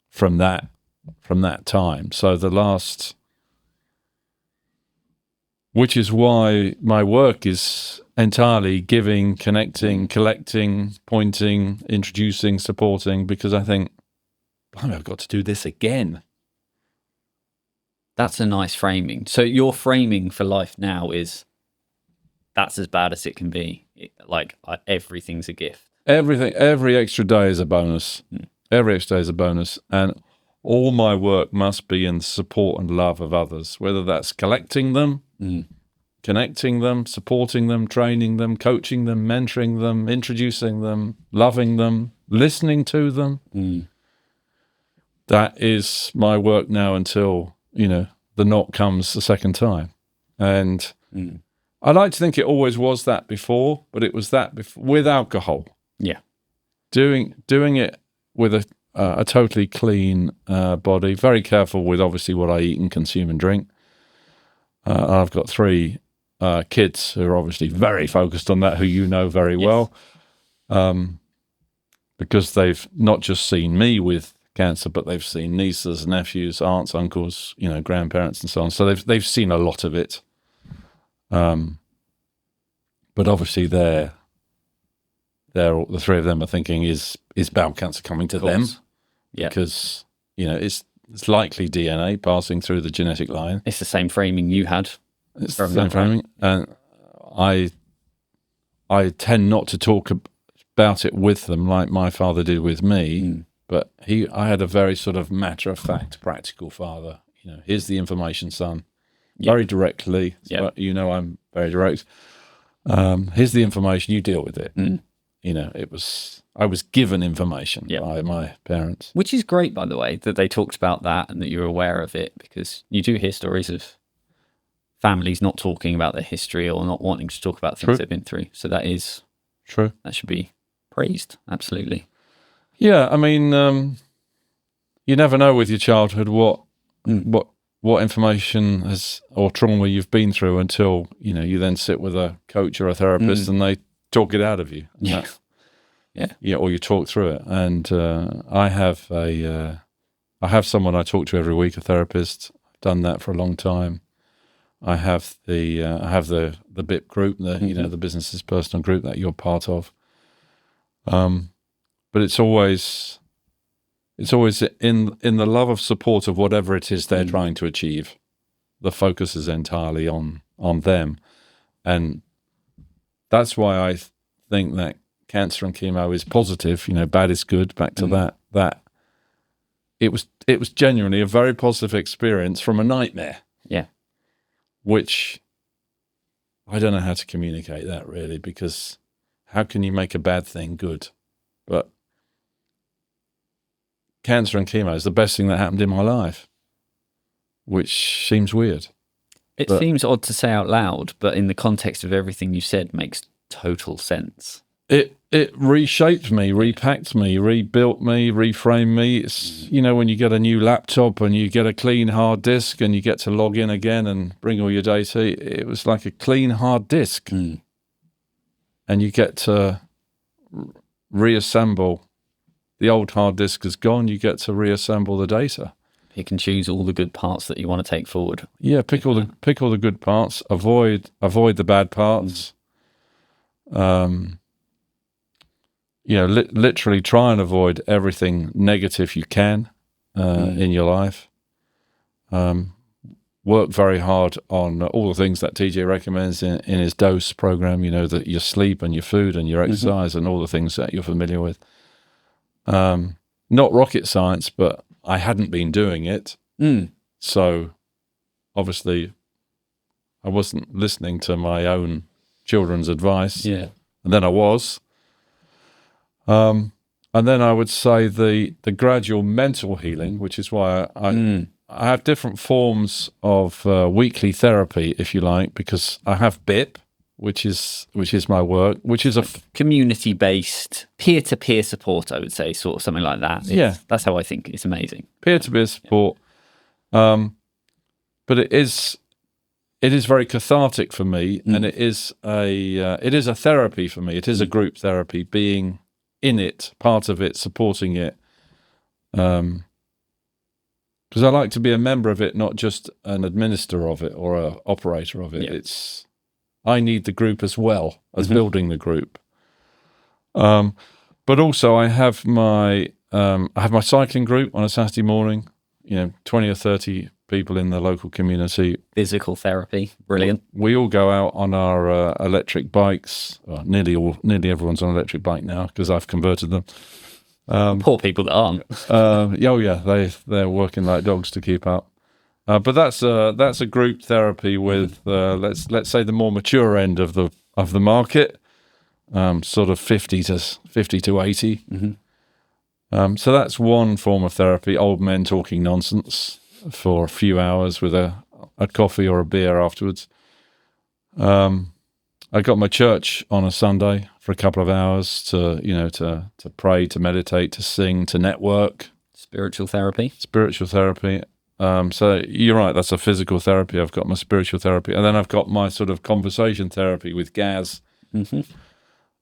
from that time. So the last, which is why my work is entirely giving, connecting, collecting, pointing, introducing, supporting, because I think, blimey, I've got to do this again. That's a nice framing. So your framing for life now is that's as bad as it can be. Everything's a gift. Every extra day is a bonus. Every extra day is a bonus. And all my work must be in support and love of others, whether that's collecting them, connecting them, supporting them, training them, coaching them, mentoring them, introducing them, loving them, listening to them. That is my work now until... the knock comes the second time. And I like to think it always was that before, but it was that with alcohol. Yeah. Doing it with a totally clean body, very careful with obviously what I eat and consume and drink. I've got 3 kids who are obviously very focused on that, who you know very well, because they've not just seen me with cancer, but they've seen nieces, nephews, aunts, uncles, grandparents, and so on. So they've seen a lot of it. But obviously, the 3 of them are thinking, is bowel cancer coming to them? Yeah, because it's likely DNA passing through the genetic line. It's the same framing you had. It's the same framing, and I tend not to talk about it with them like my father did with me. But I had a very sort of matter-of-fact, practical father. Here's the information, son. Very directly. So I'm very direct. Here's the information. You deal with it. I was given information by my parents. Which is great, by the way, that they talked about that and that you're aware of it, because you do hear stories of families not talking about their history or not wanting to talk about things they've been through. So that is true. That should be praised. Absolutely. Yeah, I mean, you never know with your childhood what information or trauma you've been through until you then sit with a coach or a therapist and they talk it out of you. Yeah. Yeah, or you talk through it. And I have someone I talk to every week, a therapist. I've done that for a long time. I have the BIP group, the business's personal group that you're part of. But it's always in the love of support of whatever it is they're trying to achieve. The focus is entirely on them, and that's why I think that cancer and chemo is positive. Bad is good. Back to that. It was genuinely a very positive experience from a nightmare. Yeah. Which I don't know how to communicate that really, because how can you make a bad thing good? But cancer and chemo is the best thing that happened in my life, which seems weird. It seems odd to say out loud, but in the context of everything you said, makes total sense. It reshaped me, repacked me, rebuilt me, reframed me. It's, when you get a new laptop and you get a clean hard disk and you get to log in again and bring all your data, it was like a clean hard disk. And you get to reassemble. The old hard disk is gone. You get to reassemble the data. Pick and choose all the good parts that you want to take forward. Yeah, pick all the good parts. Avoid the bad parts. Literally try and avoid everything negative you can in your life. Work very hard on all the things that TJ recommends in his DOSE program. That your sleep and your food and your exercise and all the things that you're familiar with. Not rocket science, but I hadn't been doing it. So obviously I wasn't listening to my own children's advice. Yeah. And then I was. And then I would say the gradual mental healing, which is why I have different forms of weekly therapy, if you like, because I have BIP, which is my work, which is a community-based, peer-to-peer support, I would say, sort of something like that. That's how I think it's amazing. Peer-to-peer support, but it is very cathartic for me, and it is a therapy for me. It is a group therapy, being in it, part of it, supporting it, because I like to be a member of it, not just an administrator of it or an operator of it. I need the group as well as building the group. But also I have my cycling group on a Saturday morning, 20 or 30 people in the local community. Physical therapy, brilliant. We all go out on our electric bikes. Well, nearly everyone's on an electric bike now because I've converted them. Poor people that aren't. They're working like dogs to keep up. But that's a group therapy with let's say the more mature end of the market, sort of 50 to 80. So that's one form of therapy. Old men talking nonsense for a few hours with a coffee or a beer afterwards. I got my church on a Sunday for a couple of hours to pray, to meditate, to sing, to network. Spiritual therapy. So you're right, that's a physical therapy. I've got my spiritual therapy. And then I've got my sort of conversation therapy with Gaz that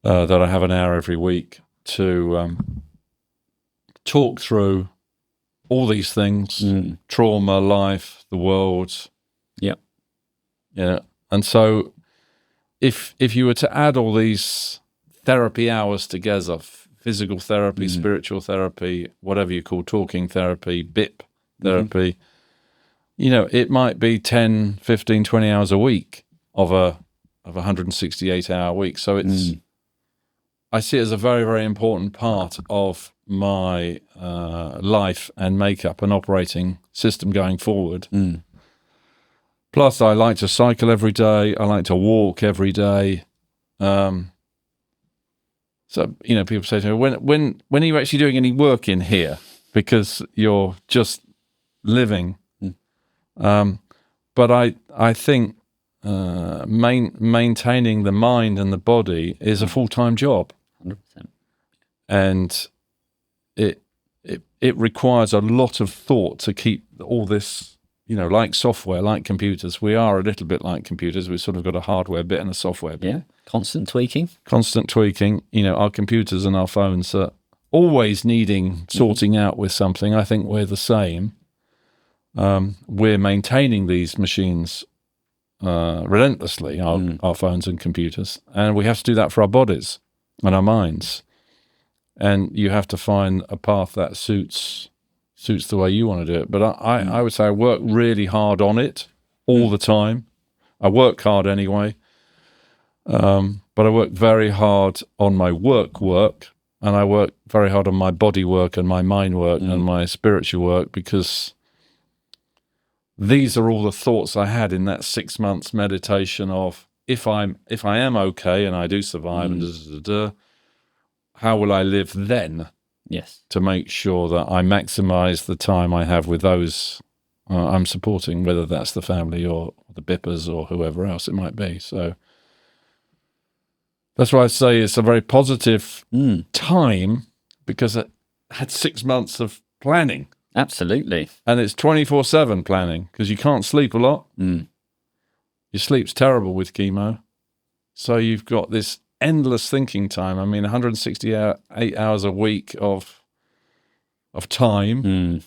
I have an hour every week to talk through all these things, trauma, life, the world. Yep. And so if you were to add all these therapy hours together, physical therapy, spiritual therapy, whatever you call talking therapy, BIP therapy, it might be 10, 15, 20 hours a week of a 168-hour week. So I see it as a very, very important part of my life and makeup and operating system going forward. Plus, I like to cycle every day. I like to walk every day. So, people say to me, when are you actually doing any work in here? Because you're just living. But I think maintaining the mind and the body is a full-time job. 100%. And it requires a lot of thought to keep all this, like software, like computers. We are a little bit like computers. We've sort of got a hardware bit and a software bit. Yeah, constant tweaking. Our computers and our phones are always needing sorting out with something. I think we're the same. We're maintaining these machines relentlessly, our phones and computers, and we have to do that for our bodies and our minds. And you have to find a path that suits the way you want to do it. But I would say I work really hard on it all the time. I work hard anyway, but I work very hard on my work, and I work very hard on my body work and my mind work and my spiritual work, because these are all the thoughts I had in that 6 months meditation of, if I am okay and I do survive, and how will I live then? Yes. To make sure that I maximize the time I have with those I'm supporting, whether that's the family or the bippers or whoever else it might be. So that's why I say it's a very positive time, because it had 6 months of planning. Absolutely. And it's 24/7 planning, because you can't sleep a lot. Your sleep's terrible with chemo. So you've got this endless thinking time. I mean, 168 hours a week of time,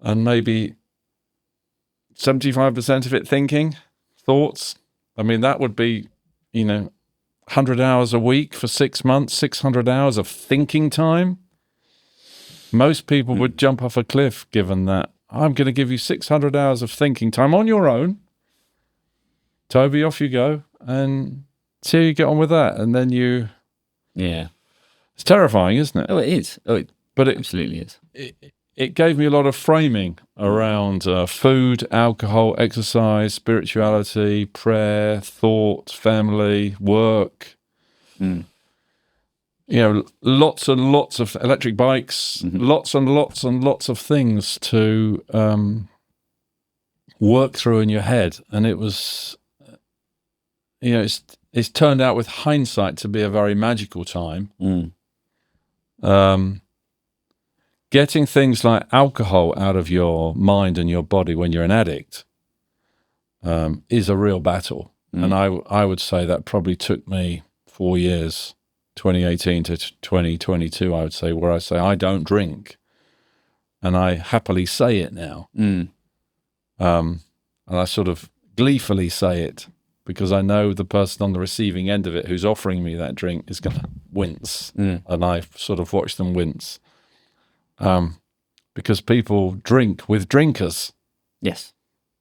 and maybe 75% of it thinking, thoughts. I mean, that would be, 100 hours a week for 6 months, 600 hours of thinking time. Most people would jump off a cliff given that. I'm going to give you 600 hours of thinking time on your own. Toby, off you go, and see how you get on with that. And then it's terrifying, isn't it? Oh, it is. But it absolutely is. It gave me a lot of framing around food, alcohol, exercise, spirituality, prayer, thought, family, work. Lots and lots of electric bikes, lots and lots and lots of things to work through in your head. And it was, it's turned out with hindsight to be a very magical time. Getting things like alcohol out of your mind and your body when you're an addict is a real battle. And I would say that probably took me 4 years, 2018 to 2022, I would say, where I say I don't drink. And I happily say it now. And I sort of gleefully say it, because I know the person on the receiving end of it who's offering me that drink is going to wince. And I sort of watch them wince. Because people drink with drinkers. Yes.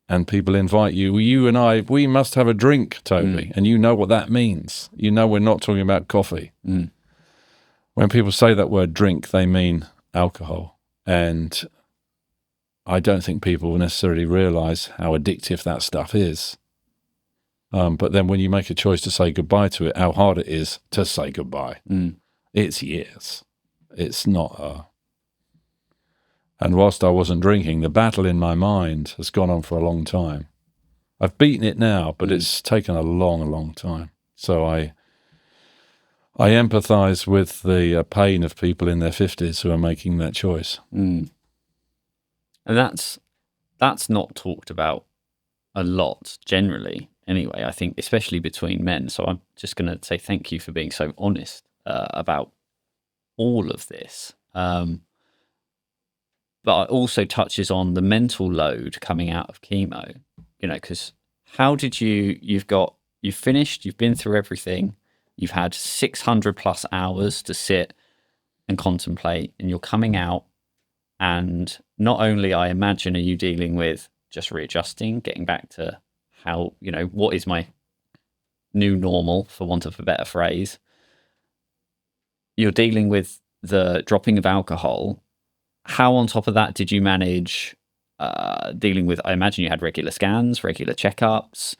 And people invite you and I, we must have a drink, Toby. And you know what that means. You know we're not talking about coffee. When people say that word drink, they mean alcohol. And I don't think people necessarily realize how addictive that stuff is. But then when you make a choice to say goodbye to it, how hard it is to say goodbye. It's years. It's not And whilst I wasn't drinking, the battle in my mind has gone on for a long time. I've beaten it now, but it's taken a long, long time. So I empathize with the pain of people in their 50s who are making that choice. And that's not talked about a lot generally anyway, I think, especially between men. So I'm just going to say thank you for being so honest about all of this. But it also touches on the mental load coming out of chemo, because how did you've finished, you've been through everything, you've had 600 plus hours to sit and contemplate, and you're coming out, and not only, I imagine, are you dealing with just readjusting, getting back to how, what is my new normal, for want of a better phrase. You're dealing with the dropping of alcohol. How on top of that did you manage dealing with, I imagine you had regular scans, regular checkups.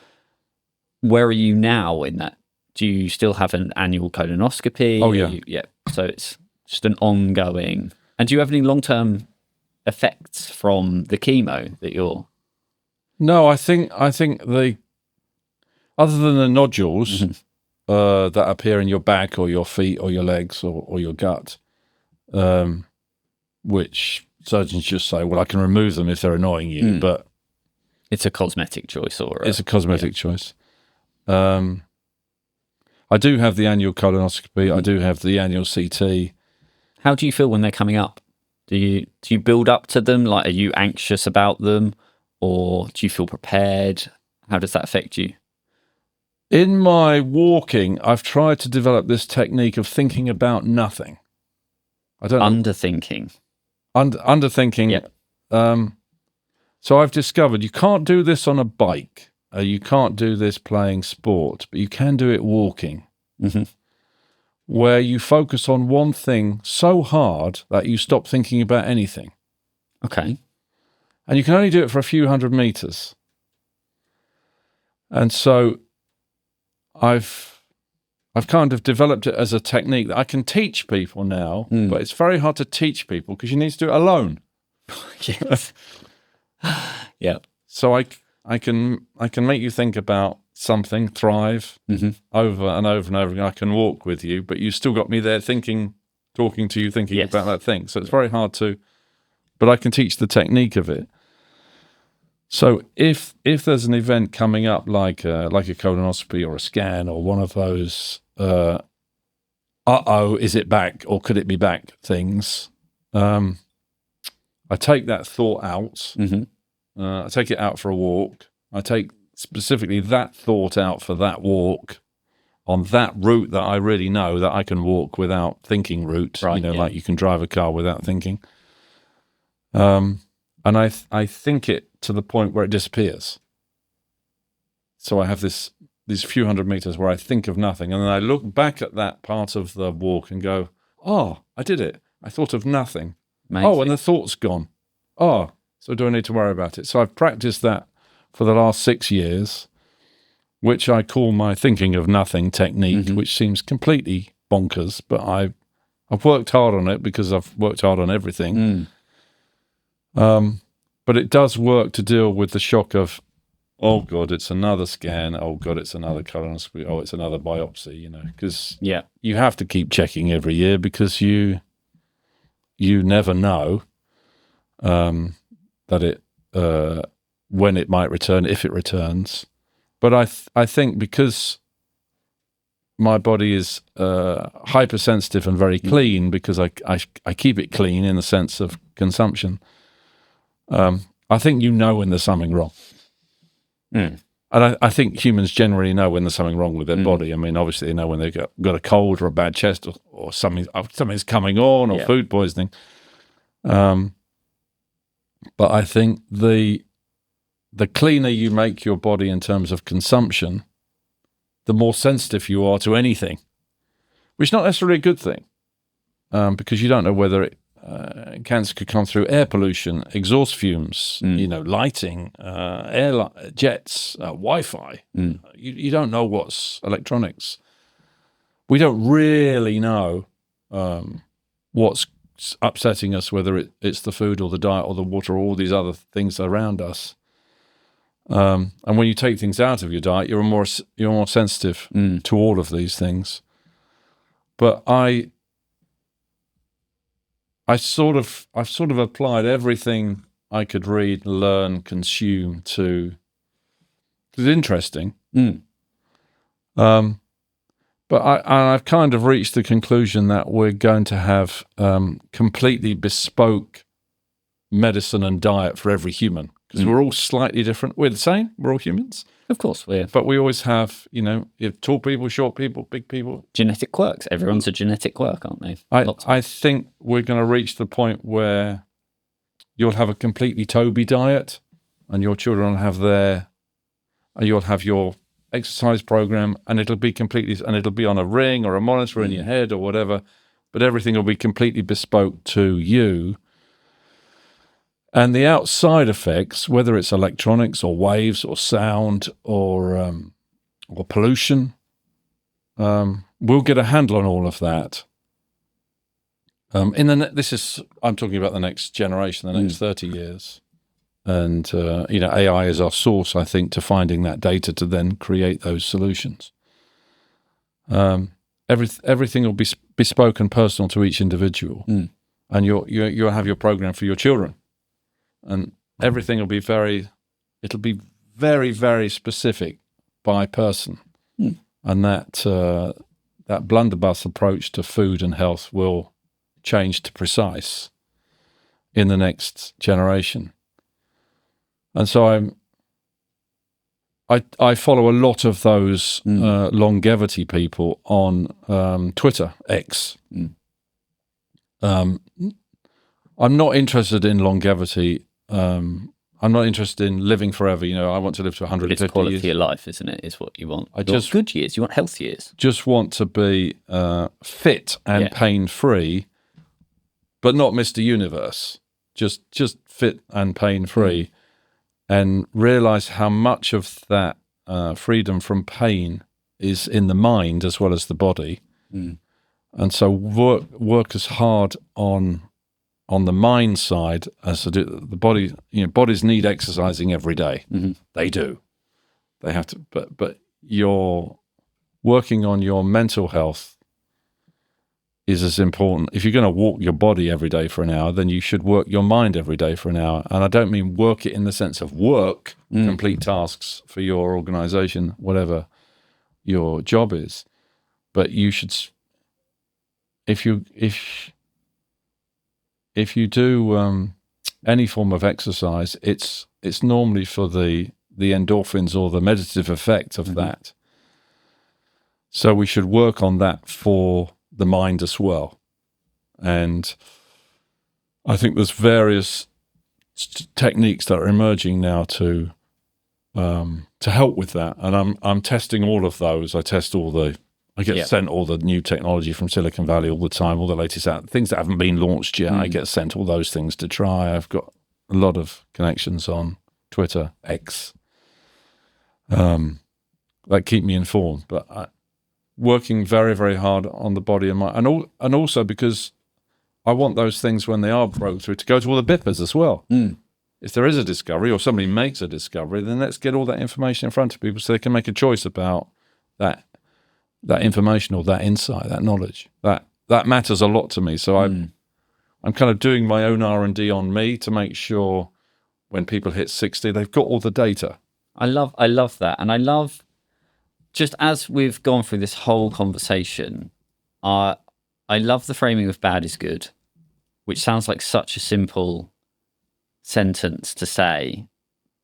Where are you now in that? Do you still have an annual colonoscopy? Oh, yeah. Yeah. So it's just an ongoing. And do you have any long-term effects from the chemo that you're... No, I think the, other than the nodules that appear in your back or your feet or your legs or your gut, which surgeons just say, well, I can remove them if they're annoying you, but it's a cosmetic choice, or it's a cosmetic choice. I do have the annual colonoscopy. I do have the annual CT. How do you feel when they're coming up? Do you build up to them? Like, are you anxious about them, or do you feel prepared? How does that affect you? In my walking, I've tried to develop this technique of thinking about nothing. I don't Underthinking. Underthinking. Yeah. So I've discovered you can't do this on a bike. You can't do this playing sport, but you can do it walking, where you focus on one thing so hard that you stop thinking about anything. Okay. And you can only do it for a few hundred meters. And so I've kind of developed it as a technique that I can teach people now, but it's very hard to teach people because you need to do it alone. Yes. Yeah. So I can make you think about something, thrive over and over and over again. I can walk with you, but you still got me there thinking, talking to you, thinking about that thing. So it's very hard to, but I can teach the technique of it. So if there's an event coming up like a colonoscopy or a scan or one of those, is it back or could it be back things, I take that thought out. I take it out for a walk. I take specifically that thought out for that walk on that route that I really know that I can walk without thinking route, like you can drive a car without thinking. And I think it to the point where it disappears. So I have these few hundred meters where I think of nothing. And then I look back at that part of the walk and go, oh, I did it. I thought of nothing. Amazing. Oh, and the thought's gone. Oh, so do I need to worry about it? So I've practiced that for the last 6 years, which I call my thinking of nothing technique, which seems completely bonkers, but I've worked hard on it because I've worked hard on everything. But it does work to deal with the shock of, oh God, it's another scan. Oh God, it's another colonoscopy. Oh, it's another biopsy, because you have to keep checking every year because you never know that it when it might return, if it returns. But I think because my body is hypersensitive and very clean, because I keep it clean in the sense of consumption, I think when there's something wrong. And I think humans generally know when there's something wrong with their body. I mean, obviously they know when they've got a cold or a bad chest or something's coming on or food poisoning. But I think the cleaner you make your body in terms of consumption, the more sensitive you are to anything, which is not necessarily a good thing, because you don't know whether cancer could come through air pollution, exhaust fumes, lighting, jets, Wi-Fi. You don't know what's electronics. We don't really know what's upsetting us, whether it's the food or the diet or the water or all these other things around us. And when you take things out of your diet, you're more sensitive to all of these things. But I've sort of applied everything I could read, learn, consume to. It's interesting. But I've kind of reached the conclusion that we're going to have completely bespoke medicine and diet for every human, because we're all slightly different. We're the same. We're all humans. Of course we are. But we always have, you have tall people, short people, big people. Genetic quirks. Everyone's a genetic quirk, aren't they? I think we're going to reach the point where you'll have a completely Toby diet and your children will have you'll have your exercise program, and it'll be on a ring or a monitor in your head or whatever, but everything will be completely bespoke to you. And the outside effects, whether it's electronics or waves or sound or pollution, we'll get a handle on all of that. I'm talking about the next generation, the next 30 years. And, AI is our source, I think, to finding that data to then create those solutions. Everything will be bespoke and personal to each individual. and you'll have your program for your children, and everything will be very very specific by person, and that blunderbuss approach to food and health will change to precise in the next generation. And so I follow a lot of those longevity people on Twitter, X. I'm not interested in longevity. I'm not interested in living forever. I want to live to 150 It's quality years. of life, isn't it? Is what you want. Good years. You want health years. Just want to be fit and pain-free, but not Mr. Universe. Just fit and pain-free, and realize how much of that freedom from pain is in the mind as well as the body. And so work as hard on the mind side as to do the body. Bodies need exercising every day. They do. They have to. But you're working on your mental health is as important. If you're going to walk your body every day for an hour, then you should work your mind every day for an hour. And I don't mean work it in the sense of work, complete tasks for your organization, whatever your job is. But you should, if you do any form of exercise, it's normally for the endorphins or the meditative effect of that. So we should work on that for the mind as well. And I think there's various techniques that are emerging now to help with that. And I'm testing all of those. I get sent all the new technology from Silicon Valley all the time, all the latest things that haven't been launched yet. I get sent all those things to try. I've got a lot of connections on Twitter, X, that keep me informed. But working very, very hard on the body and mind, and also because I want those things when they are broke through to go to all the BIPers as well. If there is a discovery or somebody makes a discovery, then let's get all that information in front of people so they can make a choice about that information or that insight, that knowledge. That matters a lot to me. So I'm kind of doing my own R&D on me to make sure when people hit 60, they've got all the data. I love that. And I love, just as we've gone through this whole conversation, I love the framing of bad is good, which sounds like such a simple sentence to say,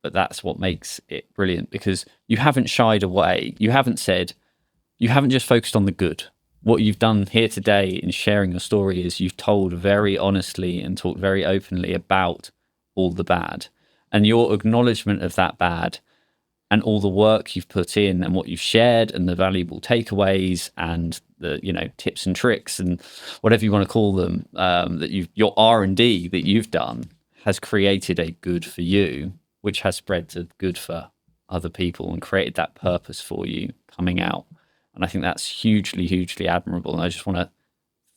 but that's what makes it brilliant, because you haven't shied away. You haven't just focused on the good. What you've done here today in sharing your story is you've told very honestly and talked very openly about all the bad, and your acknowledgement of that bad and all the work you've put in and what you've shared and the valuable takeaways and the tips and tricks and whatever you want to call them, your R&D that you've done has created a good for you, which has spread to good for other people and created that purpose for you coming out. And I think that's hugely, hugely admirable. And I just want to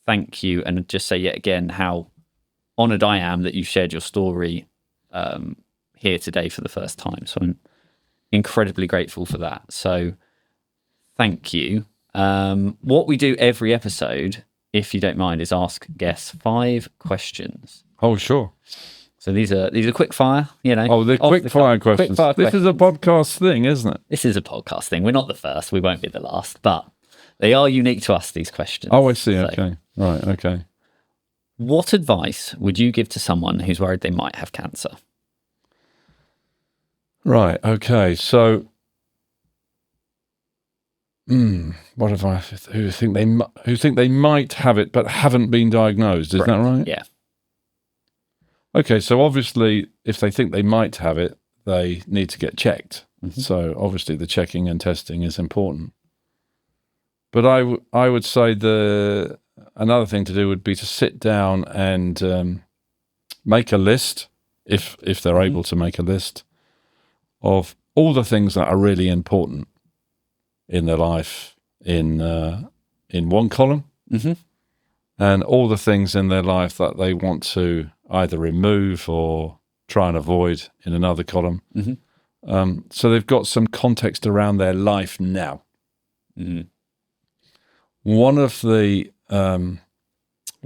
thank you and just say yet again how honoured I am that you shared your story here today for the first time. So I'm incredibly grateful for that. So thank you. What we do every episode, if you don't mind, is ask guests 5 questions. Oh, sure. So these are quick fire, Oh, the quick fire questions. This is a podcast thing, isn't it? This is a podcast thing. We're not the first. We won't be the last, but they are unique to us, these questions. Oh, I see. So, okay. Right. Okay. What advice would you give to someone who's worried they might have cancer? Right. Okay. So, what advice? Who think they might have it but haven't been diagnosed? Is that right? Yeah. Okay, so obviously, if they think they might have it, they need to get checked. So obviously, the checking and testing is important. But I would say another thing to do would be to sit down and make a list, if they're able to make a list, of all the things that are really important in their life in one column, and all the things in their life that they want to either remove or try and avoid in another column. So they've got some context around their life now. One of the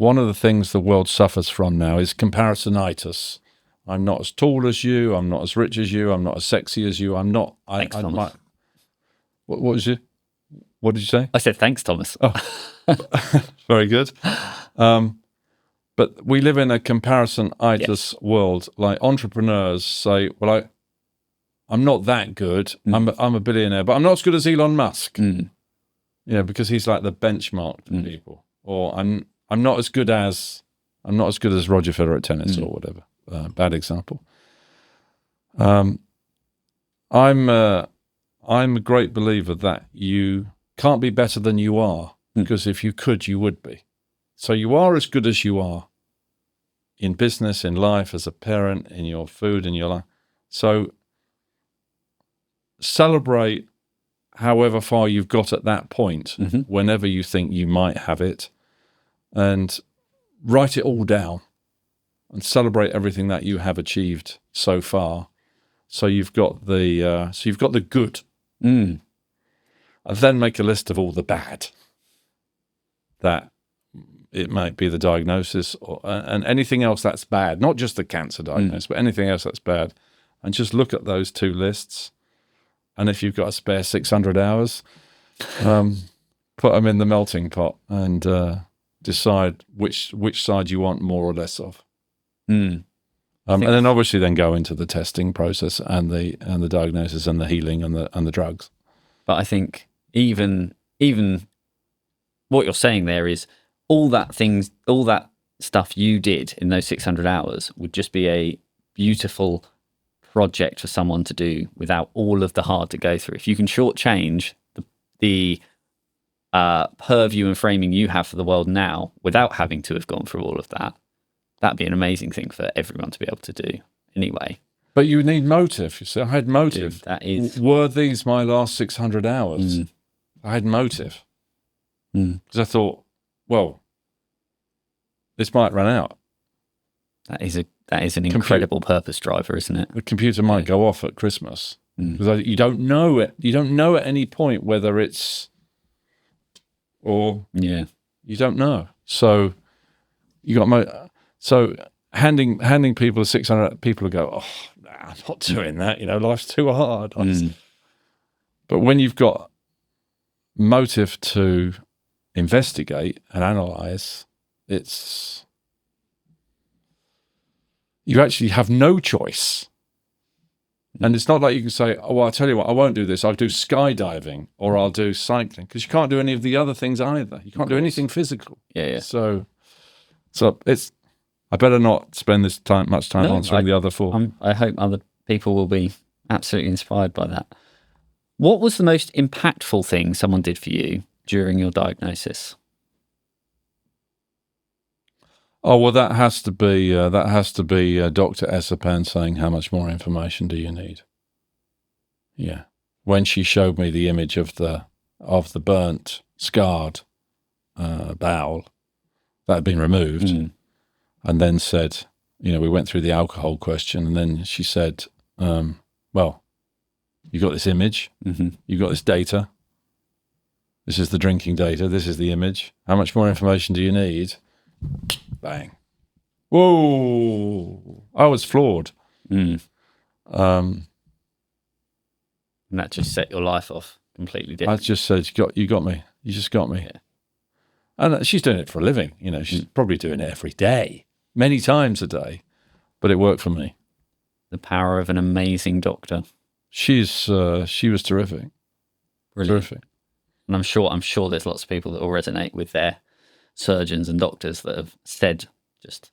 one of the things the world suffers from now is comparisonitis. I'm not as tall as you. I'm not as rich as you. I'm not as sexy as you. I'm not. Thanks, Thomas. What was you? What did you say? I said thanks, Thomas. Oh, very good. But we live in a comparisonitis world. Like entrepreneurs say, well, I'm not that good. I'm a billionaire, but I'm not as good as Elon Musk. Because he's like the benchmark for people. Or I'm not as good as Roger Federer at tennis or whatever. Bad example. I'm a great believer that you can't be better than you are, because if you could, you would be. So you are as good as you are in business, in life, as a parent, in your food, in your life. So celebrate however far you've got at that point, whenever you think you might have it, and write it all down and celebrate everything that you have achieved so far. So you've got the good, and then make a list of all the bad. That it might be the diagnosis and anything else that's bad, not just the cancer diagnosis, but anything else that's bad, and just look at those two lists. And if you've got a spare 600 hours, put them in the melting pot and decide which side you want more or less of. And then obviously then go into the testing process and the diagnosis and the healing and the drugs. But I think even what you're saying there is all that stuff you did in those 600 hours would just be a beautiful project for someone to do without all of the hard to go through. If you can shortchange the purview and framing you have for the world now without having to have gone through all of that, that'd be an amazing thing for everyone to be able to do anyway. But you need motive. You see, I had motive. Dude, that is... Were these my last 600 hours? I had motive. Because I thought, well, this might run out. That is an incredible purpose driver, isn't it? The computer might go off at Christmas. Because you don't know it. You don't know at any point whether it's... Or... Yeah. You don't know. So you got... So handing people 600, people will go, oh, nah, I'm not doing that. Life's too hard. But when you've got motive to investigate and analyze, you actually have no choice. And it's not like you can say, oh, well, I'll tell you what, I won't do this. I'll do skydiving or I'll do cycling, because you can't do any of the other things either. You can't do anything physical. Yeah. So it's... I better not spend much time answering the other four. I hope other people will be absolutely inspired by that. What was the most impactful thing someone did for you during your diagnosis? Oh, well, that has to be Dr. Essapan saying, how much more information do you need? Yeah. When she showed me the image of the burnt, scarred bowel that had been removed, and then said, we went through the alcohol question, and then she said, well, you got this image, you got this data, this is the drinking data, this is the image, how much more information do you need? Bang. Whoa! I was floored. And that just set your life off completely different. I just said, you got me. You just got me. Yeah. And she's doing it for a living. She's probably doing it every day, many times a day, but it worked for me. The power of an amazing doctor. She was terrific. Brilliant. Terrific. And I'm sure there's lots of people that will resonate with their surgeons and doctors that have said just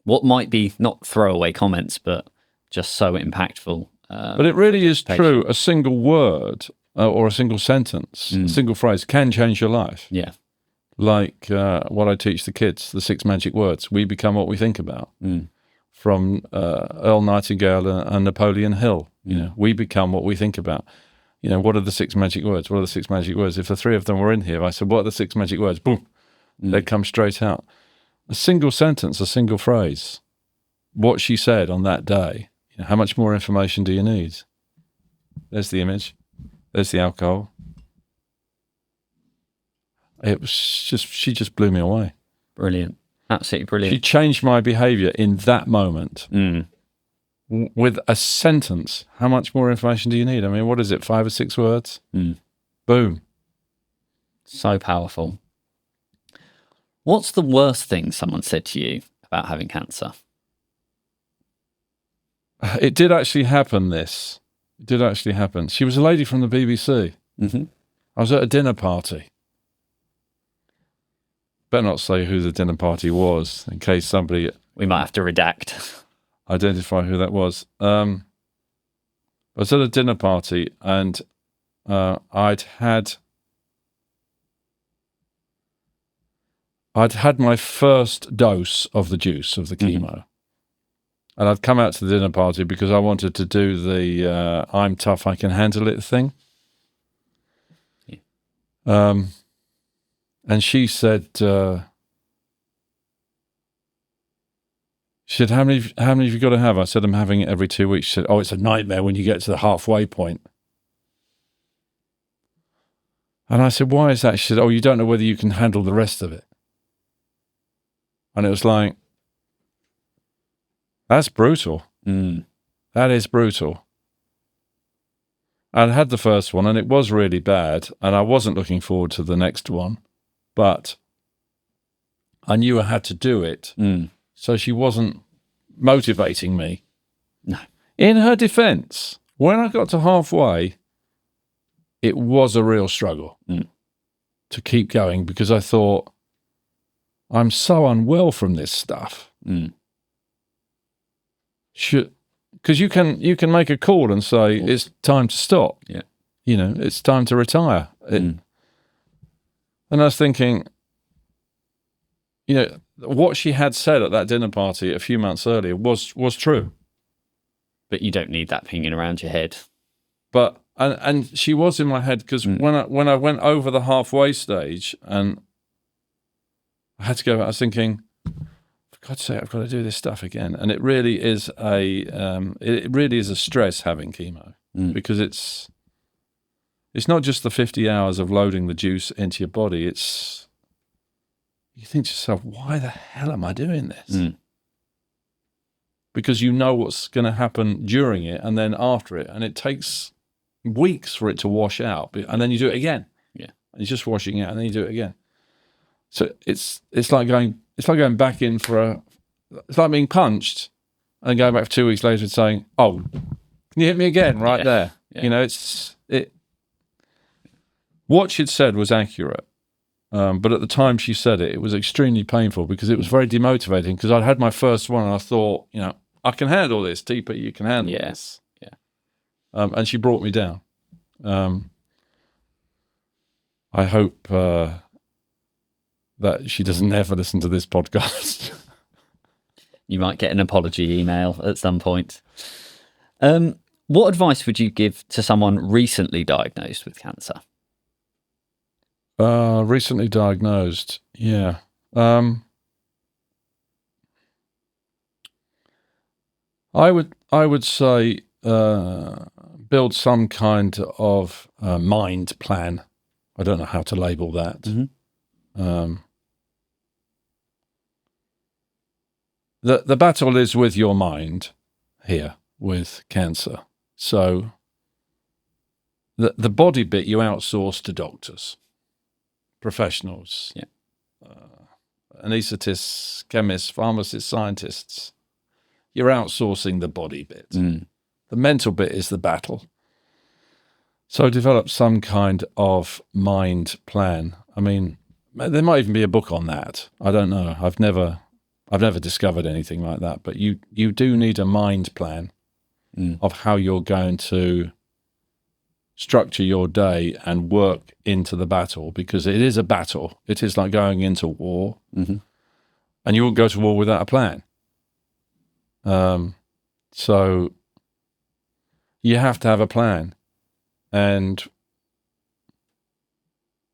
what might be not throwaway comments, but just so impactful. But it really is true. A single word or a single sentence, a single phrase can change your life. Yeah. Like what I teach the kids, the 6 magic words. We become what we think about. From Earl Nightingale and Napoleon Hill. We become what we think about. What are the 6 magic words? What are the 6 magic words? If the 3 of them were in here, I said, what are the 6 magic words? Boom. They'd come straight out. A single sentence, a single phrase. What she said on that day. How much more information do you need? There's the image. There's the alcohol. It was she just blew me away. Brilliant. Absolutely She brilliant. changed my behaviour in that moment with a sentence. How much more information do you need? I mean, what is it, 5 or 6 words? Boom. So powerful. What's the worst thing someone said to you about having cancer? It did actually happen, this. It did actually happen. She was a lady from the BBC. Mm-hmm. I was at a dinner party. Better not say who the dinner party was in case somebody We might have to redact. identify who that was. I was at a dinner party and I'd had my first dose of the juice of the chemo. And I'd come out to the dinner party because I wanted to do the I'm tough, I can handle it thing. Yeah. And she said, how many have you got to have? I said, I'm having it every 2 weeks. She said, oh, it's a nightmare when you get to the halfway point. And I said, why is that? She said, oh, you don't know whether you can handle the rest of it. And it was like, that's brutal. That is brutal. I'd had the first one and it was really bad and I wasn't looking forward to the next one, but I knew I had to do it. So she wasn't motivating me. No. In her defense, when I got to halfway, it was a real struggle to keep going because I thought, I'm so unwell from this stuff. Because you can make a call and say, it's time to stop. Yeah. You know, it's time to retire. And I was thinking, you know, what she had said at that dinner party a few months earlier was true. But you don't need that pinging around your head. But and she was in my head because when I went over the halfway stage and I had to go, I was thinking, for God's sake, I've got to do this stuff again. And it really is a stress having chemo because it's not just the 50 hours of loading the juice into your body. You think to yourself, why the hell am I doing this? Because you know what's going to happen during it and then after it. And it takes weeks for it to wash out. And then you do it again. Yeah. And it's just washing out and then you do it again. So it's like going back in it's like being punched and going back for 2 weeks later and saying, oh, can you hit me again right there? Yeah. You know, what she'd said was accurate. But at the time she said it was extremely painful because it was very demotivating because I'd had my first one and I thought, you know, I can handle this. Deeper, you can handle this. Yeah. And she brought me down. I hope that she doesn't ever listen to this podcast. You might get an apology email at some point. What advice would you give to someone recently diagnosed with cancer? Recently diagnosed, yeah. I would say build some kind of mind plan. I don't know how to label that. The battle is with your mind here with cancer. So the body bit you outsource to doctors, professionals, anaesthetists, chemists, pharmacists, scientists. You're outsourcing the body bit. The mental bit is the battle. So develop some kind of mind plan. I mean, there might even be a book on that. I don't know. I've never discovered anything like that. But you do need a mind plan of how you're going to structure your day and work into the battle, because it is a battle. It is like going into war, and you won't go to war without a plan. So you have to have a plan, and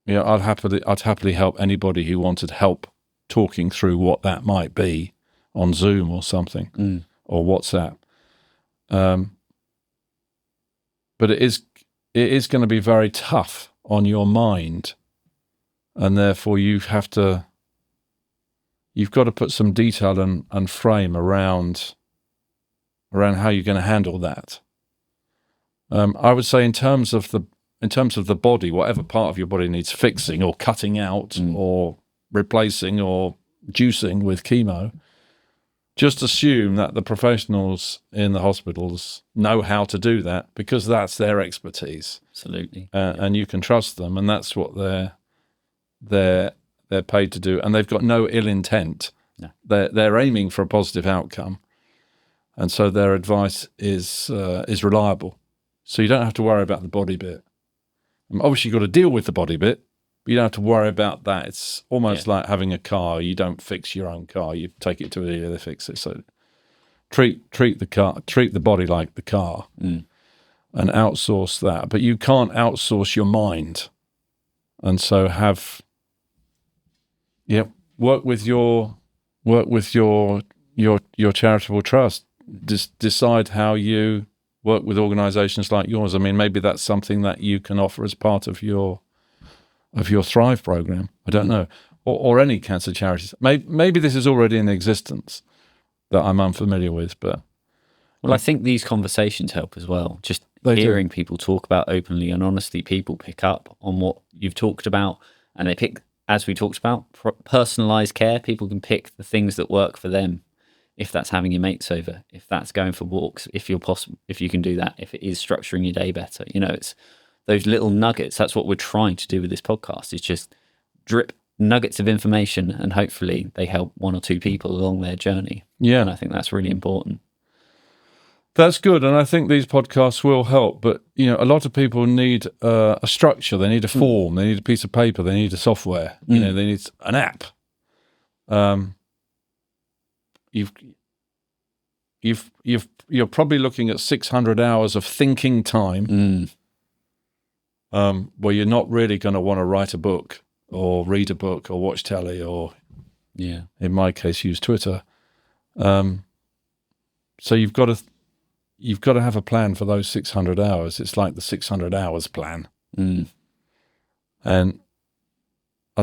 I'd happily help anybody who wanted help talking through what that might be on Zoom or something or WhatsApp. But it is going to be very tough on your mind, and therefore you have to you've got to put some detail and frame around how you're going to handle that. I would say in terms of the body, whatever part of your body needs fixing or cutting out or replacing or juicing with chemo, just assume that the professionals in the hospitals know how to do that, because that's their expertise. Absolutely. And you can trust them, and that's what they're paid to do, and they've got no ill intent. No. They're aiming for a positive outcome, and so their advice is reliable. So you don't have to worry about the body bit. Obviously, you've got to deal with the body bit, but you don't have to worry about that. It's almost like having a car. You don't fix your own car. You take it to a dealer, they fix it. So treat the body like the car, and outsource that. But you can't outsource your mind, and so work with your charitable trust. Decide how you work with organisations like yours. I mean, maybe that's something that you can offer as part of your Thrive program. I don't know, or any cancer charities. Maybe this is already in existence that I'm unfamiliar with. But I think these conversations help as well. Just hearing people talk about openly and honestly, people pick up on what you've talked about, and they pick, as we talked about, personalised care. People can pick the things that work for them. If that's having your mates over, if that's going for walks, if you can do that, if it is structuring your day better, it's those little nuggets. That's what we're trying to do with this podcast, is just drip nuggets of information, and hopefully they help one or two people along their journey. Yeah. And I think that's really important. That's good, and I think these podcasts will help. But a lot of people need a structure. They need a form. They need a piece of paper. They need a software. They need an app. You're probably looking at 600 hours of thinking time, where you're not really going to want to write a book or read a book or watch telly or, in my case, use Twitter. So you've got to have a plan for those 600 hours. It's like the 600 hours plan, and a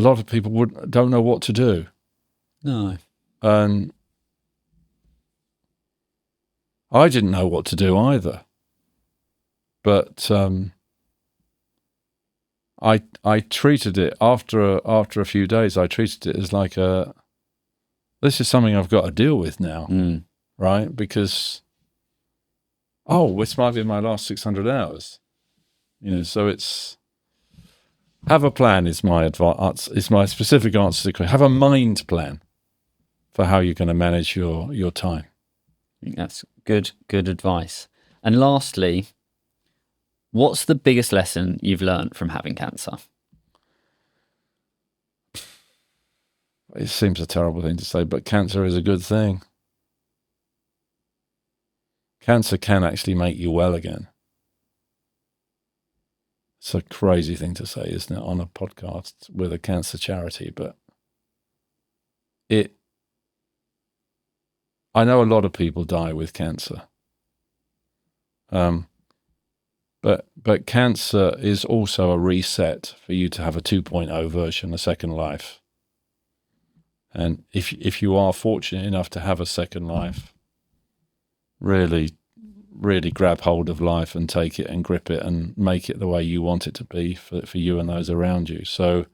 lot of people don't know what to do. No, and I didn't know what to do either, but I treated it after a few days. I treated it as like this is something I've got to deal with now, right? Because this might be my last 600 hours, So it's have a plan. Is my advice. Is my specific answer to the question. Have a mind plan for how you're going to manage your time. I think that's good advice. And lastly, what's the biggest lesson you've learned from having cancer? It seems a terrible thing to say, but cancer is a good thing. Cancer can actually make you well again. It's a crazy thing to say, isn't it, on a podcast with a cancer charity, but I know a lot of people die with cancer. But cancer is also a reset for you to have a 2.0 version, a second life. And if you are fortunate enough to have a second life, really, really grab hold of life and take it and grip it and make it the way you want it to be for you and those around you. So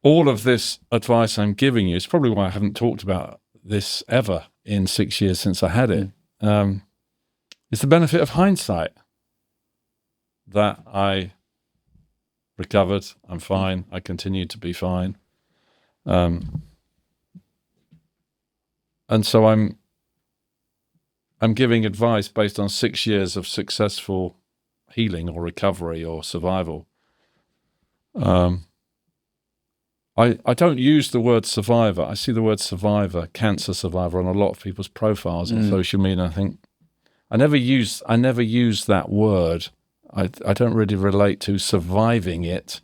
all of this advice I'm giving you is probably why I haven't talked about this ever in 6 years since I had it. It's the benefit of hindsight that I recovered. I'm fine. I continue to be fine. And so I'm giving advice based on 6 years of successful healing or recovery or survival. I don't use the word survivor. I see the word survivor, cancer survivor, on a lot of people's profiles on social media. I think I never use that word. I don't really relate to surviving it.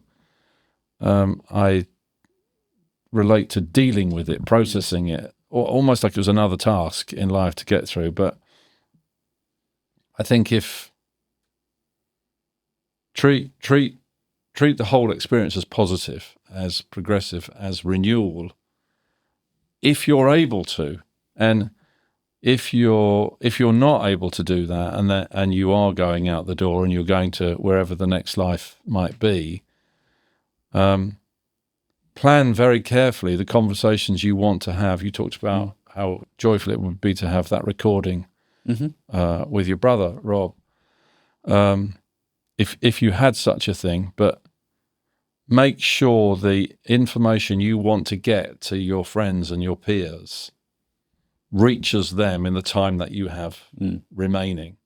I relate to dealing with it, processing it, or almost like it was another task in life to get through. But I think if treat treat the whole experience as positive, as progressive, as renewal, if you're able to. And if you're not able to do that, and you are going out the door and you're going to wherever the next life might be, plan very carefully the conversations you want to have. You talked about how joyful it would be to have that recording with your brother, Rob. If you had such a thing, but make sure the information you want to get to your friends and your peers reaches them in the time that you have remaining.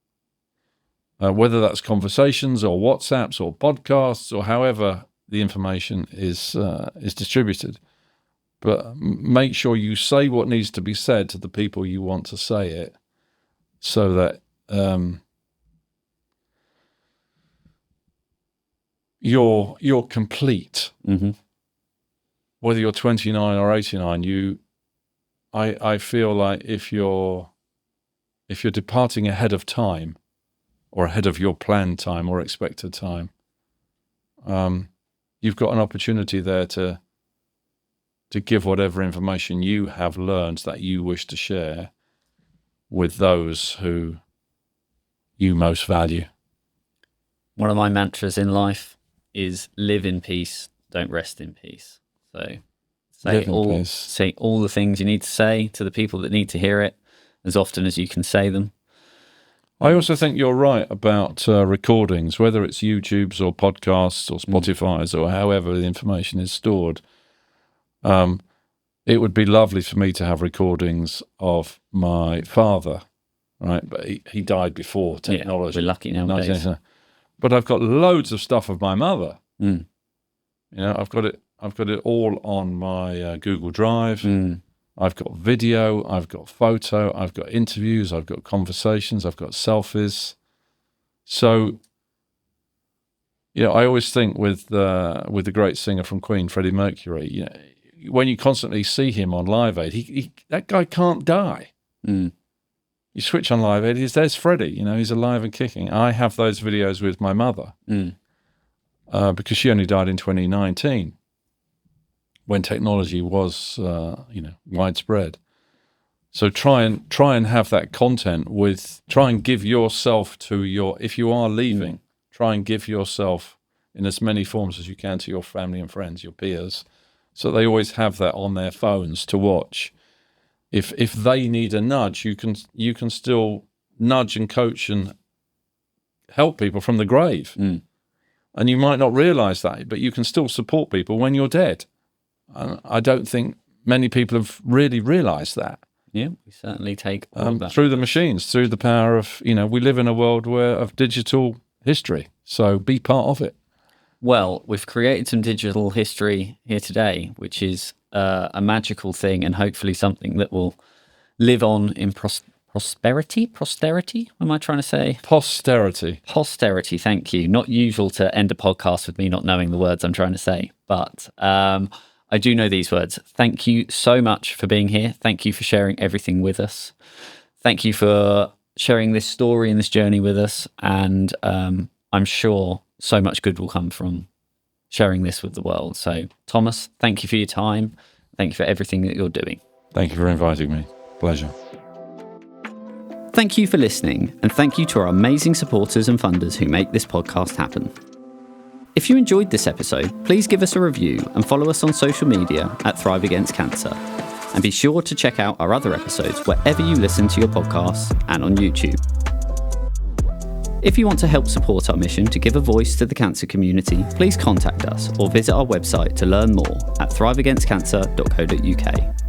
Whether that's conversations or WhatsApps or podcasts or however the information is distributed. But make sure you say what needs to be said to the people you want to say it, so that you're complete. Whether you're 29 or 89, I feel like if you're departing ahead of time, or ahead of your planned time or expected time, you've got an opportunity there to give whatever information you have learned that you wish to share with those who you most value. One of my mantras in life is live in peace, don't rest in peace. So say all the things you need to say to the people that need to hear it as often as you can say them. I also think you're right about recordings, whether it's YouTube's or podcasts or Spotify's or however the information is stored. It would be lovely for me to have recordings of my father, right? But he died before technology. We're lucky nowadays. But I've got loads of stuff of my mother. You know, I've got it all on my Google Drive. I've got video, I've got photo, I've got interviews, I've got conversations, I've got selfies. So, you know, I always think with the great singer from Queen, Freddie Mercury, you know, when you constantly see him on Live Aid, that guy can't die. You switch on Live Aid, there's Freddie, you know, he's alive and kicking. I have those videos with my mother because she only died in 2019. When technology was, widespread. So try and have that content try and give yourself if you are leaving, try and give yourself in as many forms as you can to your family and friends, your peers, so they always have that on their phones to watch. If they need a nudge, you can still nudge and coach and help people from the grave. And you might not realize that, but you can still support people when you're dead. I don't think many people have really realised that. Yeah, we certainly take all of that. Through the machines, through the power of, we live in a world of digital history, so be part of it. Well, we've created some digital history here today, which is a magical thing and hopefully something that will live on in prosperity? Posterity? What am I trying to say? Posterity. Posterity, thank you. Not usual to end a podcast with me not knowing the words I'm trying to say, but I do know these words. Thank you so much for being here. Thank you for sharing everything with us. Thank you for sharing this story and this journey with us. And I'm sure so much good will come from sharing this with the world. So, Thomas, thank you for your time. Thank you for everything that you're doing. Thank you for inviting me. Pleasure. Thank you for listening, and thank you to our amazing supporters and funders who make this podcast happen. If you enjoyed this episode, please give us a review and follow us on social media at Thrive Against Cancer. And be sure to check out our other episodes wherever you listen to your podcasts and on YouTube. If you want to help support our mission to give a voice to the cancer community, please contact us or visit our website to learn more at thriveagainstcancer.co.uk.